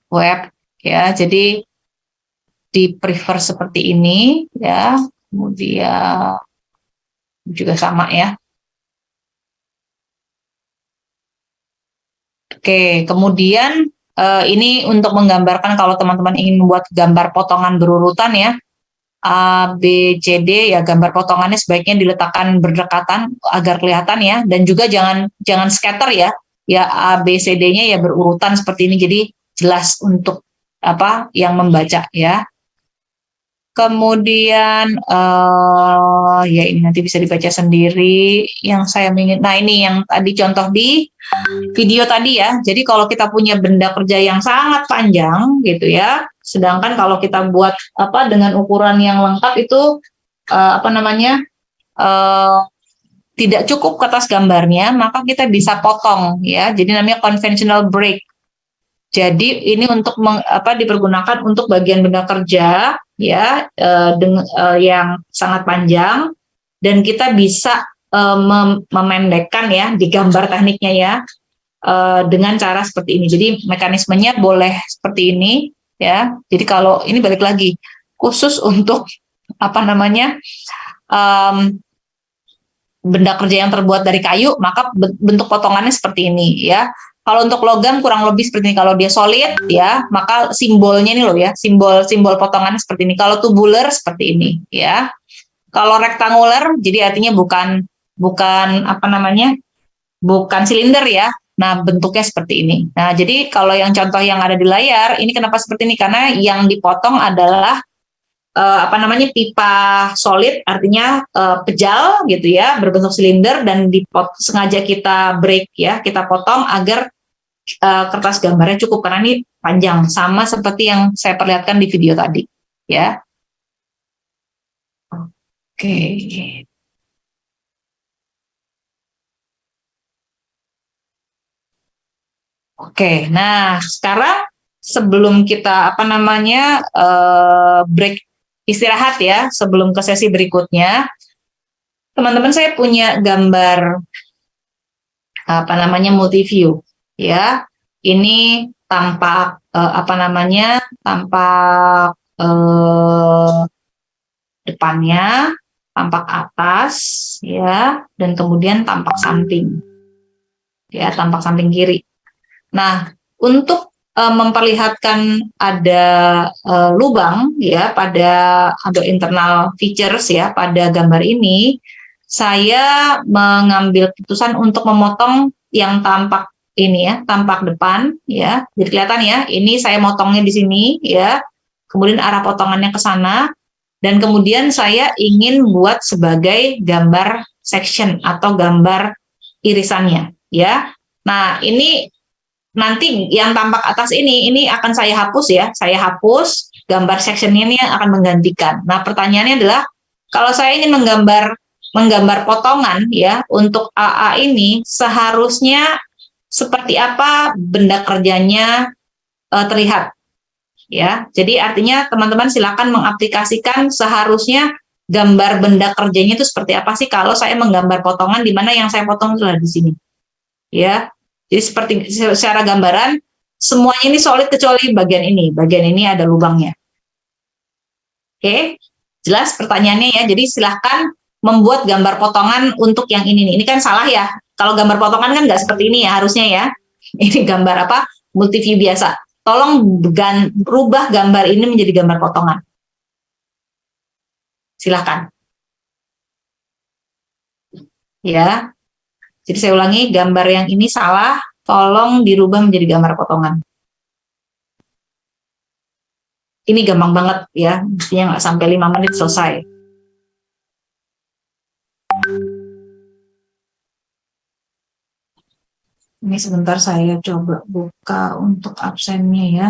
Speaker 1: Web ya. Jadi di prefer seperti ini ya, kemudian juga sama ya. Oke, kemudian ini untuk menggambarkan kalau teman-teman ingin membuat gambar potongan berurutan ya, A, B, C, D ya, gambar potongannya sebaiknya diletakkan berdekatan agar kelihatan ya, dan juga jangan scatter ya, A, B, C, D-nya ya berurutan seperti ini, jadi jelas untuk yang membaca ya. Kemudian ya ini nanti bisa dibaca sendiri yang saya ingin. Nah, ini yang tadi contoh di video tadi ya. Jadi kalau kita punya benda kerja yang sangat panjang gitu ya, sedangkan kalau kita buat apa dengan ukuran yang lengkap itu apa namanya eh, tidak cukup kertas gambarnya, maka kita bisa potong ya. Jadi namanya conventional break. Jadi ini untuk dipergunakan untuk bagian benda kerja ya yang sangat panjang dan kita bisa memendekkan ya di gambar tekniknya ya dengan cara seperti ini. Jadi mekanismenya boleh seperti ini ya. Jadi kalau ini balik lagi khusus untuk apa namanya benda kerja yang terbuat dari kayu, maka bentuk potongannya seperti ini ya. Kalau untuk logam kurang lebih seperti ini. Kalau dia solid ya, maka simbolnya ini loh ya, simbol potongannya seperti ini. Kalau tubular seperti ini ya. Kalau rektangular jadi artinya bukan apa namanya? Bukan silinder ya. Nah, bentuknya seperti ini. Nah, jadi kalau yang contoh yang ada di layar, ini kenapa seperti ini? Karena yang dipotong adalah apa namanya pipa solid, artinya pejal gitu ya, berbentuk silinder dan sengaja kita break ya, kita potong agar kertas gambarnya cukup karena ini panjang, sama seperti yang saya perlihatkan di video tadi ya. Oke. Oke, nah sekarang sebelum kita apa namanya break istirahat ya, sebelum ke sesi berikutnya, teman-teman saya punya gambar apa namanya multiview ya. Ini tampak apa namanya tampak depannya, tampak atas ya, dan kemudian tampak samping ya, tampak samping kiri. Nah, untuk memperlihatkan ada lubang ya pada atau internal features ya pada gambar ini, saya mengambil keputusan untuk memotong yang tampak ini ya, tampak depan ya. Jadi kelihatan ya, ini saya motongnya di sini ya. Kemudian arah potongannya ke sana dan kemudian saya ingin buat sebagai gambar section atau gambar irisannya ya. Nah, ini nanti yang tampak atas ini akan saya hapus ya. Saya hapus gambar section ini yang akan menggantikan. Nah, pertanyaannya adalah kalau saya ingin menggambar potongan ya untuk AA ini seharusnya seperti apa benda kerjanya terlihat ya. Jadi artinya teman-teman silakan mengaplikasikan seharusnya gambar benda kerjanya itu seperti apa sih kalau saya menggambar potongan di mana yang saya potong itu di sini. Ya. Jadi seperti secara gambaran semuanya ini solid kecuali bagian ini. Bagian ini ada lubangnya. Oke. Jelas pertanyaannya ya. Jadi silahkan membuat gambar potongan untuk yang ini nih. Ini kan salah ya. Kalau gambar potongan kan nggak seperti ini ya harusnya ya. Ini gambar apa? Multiview biasa. Tolong rubah gambar ini menjadi gambar potongan. Silahkan. Ya. Jadi saya ulangi, gambar yang ini salah, tolong dirubah menjadi gambar potongan. Ini gampang banget ya, mestinya nggak sampai 5 menit selesai. Ini sebentar saya coba buka untuk absennya ya.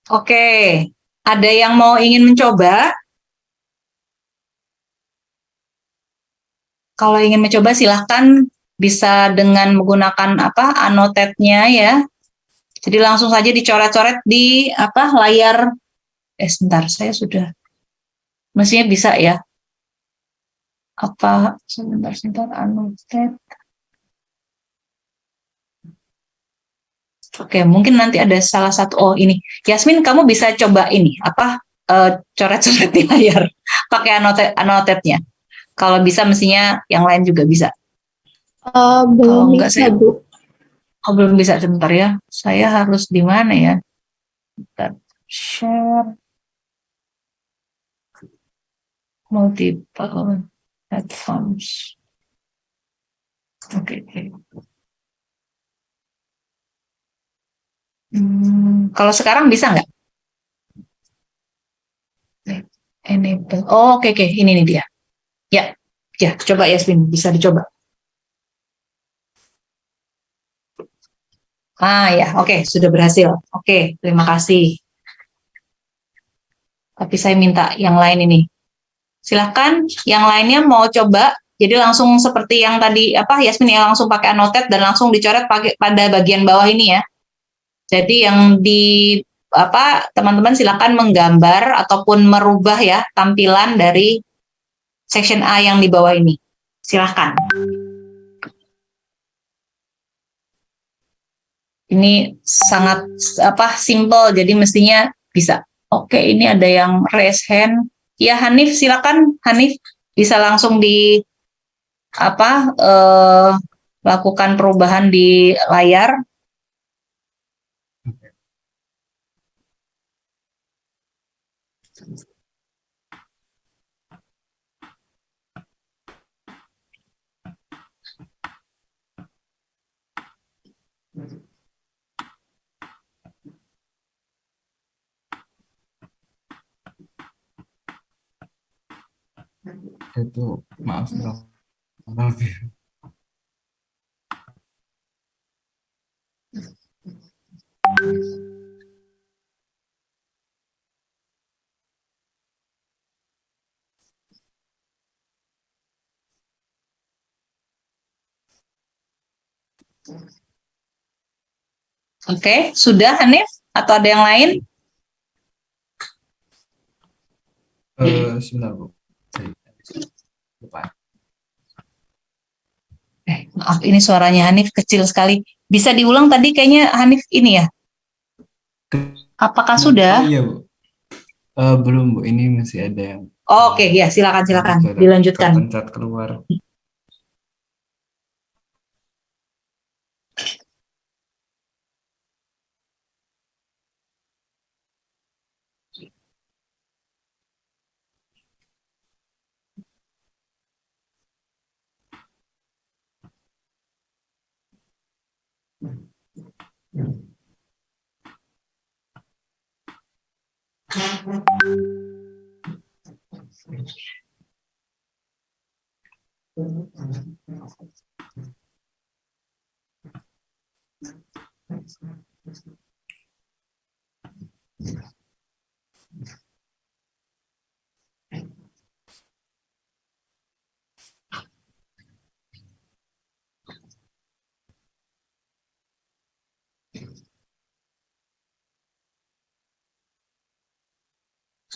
Speaker 1: Oke, ada yang mau ingin mencoba? Kalau ingin mencoba silahkan bisa dengan menggunakan apa annotate-nya ya. Jadi langsung saja dicoret-coret di apa layar. Sebentar, saya sudah mestinya bisa ya. Apa sebentar annotate. Oke, mungkin nanti ada salah satu. Oh ini, Yasmin, kamu bisa coba ini apa coret-coret di layar pakai annotate-nya. Kalau bisa, mestinya yang lain juga bisa. Kalau
Speaker 2: Belum
Speaker 1: enggak,
Speaker 2: bisa,
Speaker 1: saya
Speaker 2: Bu.
Speaker 1: belum bisa. Sebentar ya. Saya harus di mana ya? Bentar. Share multiple platforms. Oke. Kalau sekarang bisa nggak? Enable. Oh, oke. Ini nih dia. Ya, coba Yasmin, bisa dicoba. Ya, oke, sudah berhasil. Oke, terima kasih. Tapi saya minta yang lain ini. Silahkan, yang lainnya mau coba. Jadi langsung seperti yang tadi apa Yasmin ya, langsung pakai annotate dan langsung dicoret pakai pada bagian bawah ini ya. Jadi yang di apa teman-teman silakan menggambar ataupun merubah ya tampilan dari section A yang di bawah ini. Silahkan. Ini sangat apa simple, jadi mestinya bisa. Oke, ini ada yang raise hand. Ya Hanif, silakan Hanif bisa langsung di apa lakukan perubahan di layar.
Speaker 6: Itu maaf maaf ya.
Speaker 1: Oke, sudah Hanif? Atau ada yang lain?
Speaker 6: Sebentar Bu. Saya lupa.
Speaker 1: Maaf, ini suaranya Hanif kecil sekali. Bisa diulang tadi kayaknya Hanif ini ya? Apakah sudah?
Speaker 6: Iya Bu. Belum Bu. Ini masih ada yang.
Speaker 1: Oh, oke, ya silakan
Speaker 6: Ada
Speaker 1: dilanjutkan.
Speaker 6: kepencet keluar.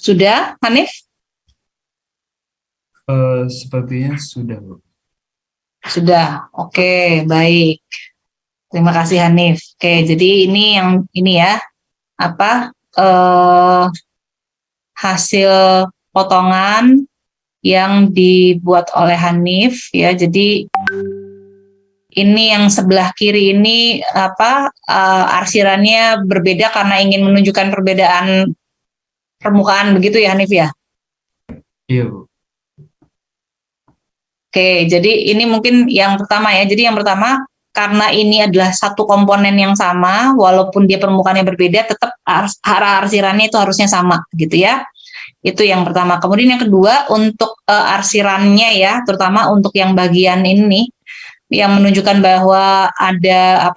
Speaker 1: Sudah, Hanif?
Speaker 6: Sepertinya sudah Bu.
Speaker 1: Sudah. Oke, baik. Terima kasih Hanif. Oke, jadi ini yang ini ya, apa hasil potongan yang dibuat oleh Hanif ya. Jadi ini yang sebelah kiri ini arsirannya berbeda karena ingin menunjukkan perbedaan permukaan begitu ya Hanif ya.
Speaker 6: Iya Bu.
Speaker 1: Oke, jadi ini mungkin yang pertama ya. Jadi yang pertama, karena ini adalah satu komponen yang sama, walaupun dia permukaannya berbeda, tetap arah arsirannya itu harusnya sama, gitu ya. Itu yang pertama. Kemudian yang kedua, untuk arsirannya ya, terutama untuk yang bagian ini, yang menunjukkan bahwa ada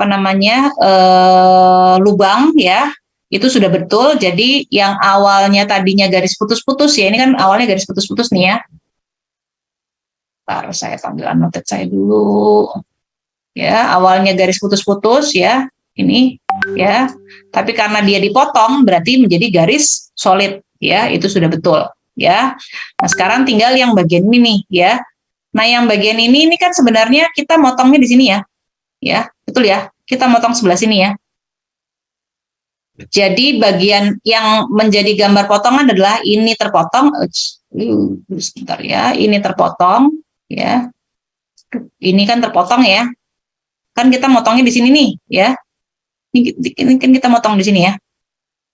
Speaker 1: lubang ya, itu sudah betul. Jadi yang awalnya tadinya garis putus-putus ya, ini kan awalnya garis putus-putus nih ya. Ntar saya panggil annotate saya dulu. Ya, awalnya garis putus-putus ya, ini ya. Tapi karena dia dipotong berarti menjadi garis solid ya, itu sudah betul ya. Nah, sekarang tinggal yang bagian ini nih ya. Nah, yang bagian ini kan sebenarnya kita motongnya di sini ya. Ya, betul ya. Kita motong sebelah sini ya. Jadi bagian yang menjadi gambar potongan adalah ini terpotong. Sebentar ya, ini terpotong ya. Ini kan terpotong ya. Kan kita motongnya di sini nih ya. Ini kan kita motong di sini ya.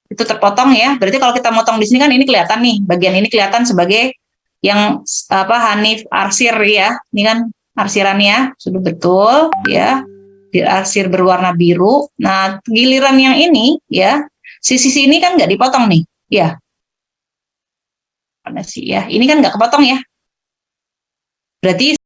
Speaker 1: Itu terpotong ya. Berarti kalau kita motong di sini kan ini kelihatan nih. Bagian ini kelihatan sebagai yang Hanif arsir ya. Ini kan arsirannya sudah betul ya. Arsir berwarna biru. Nah, giliran yang ini ya, sisi ini kan nggak dipotong nih, ya. Mana sih ya? Ini kan nggak kepotong ya. Berarti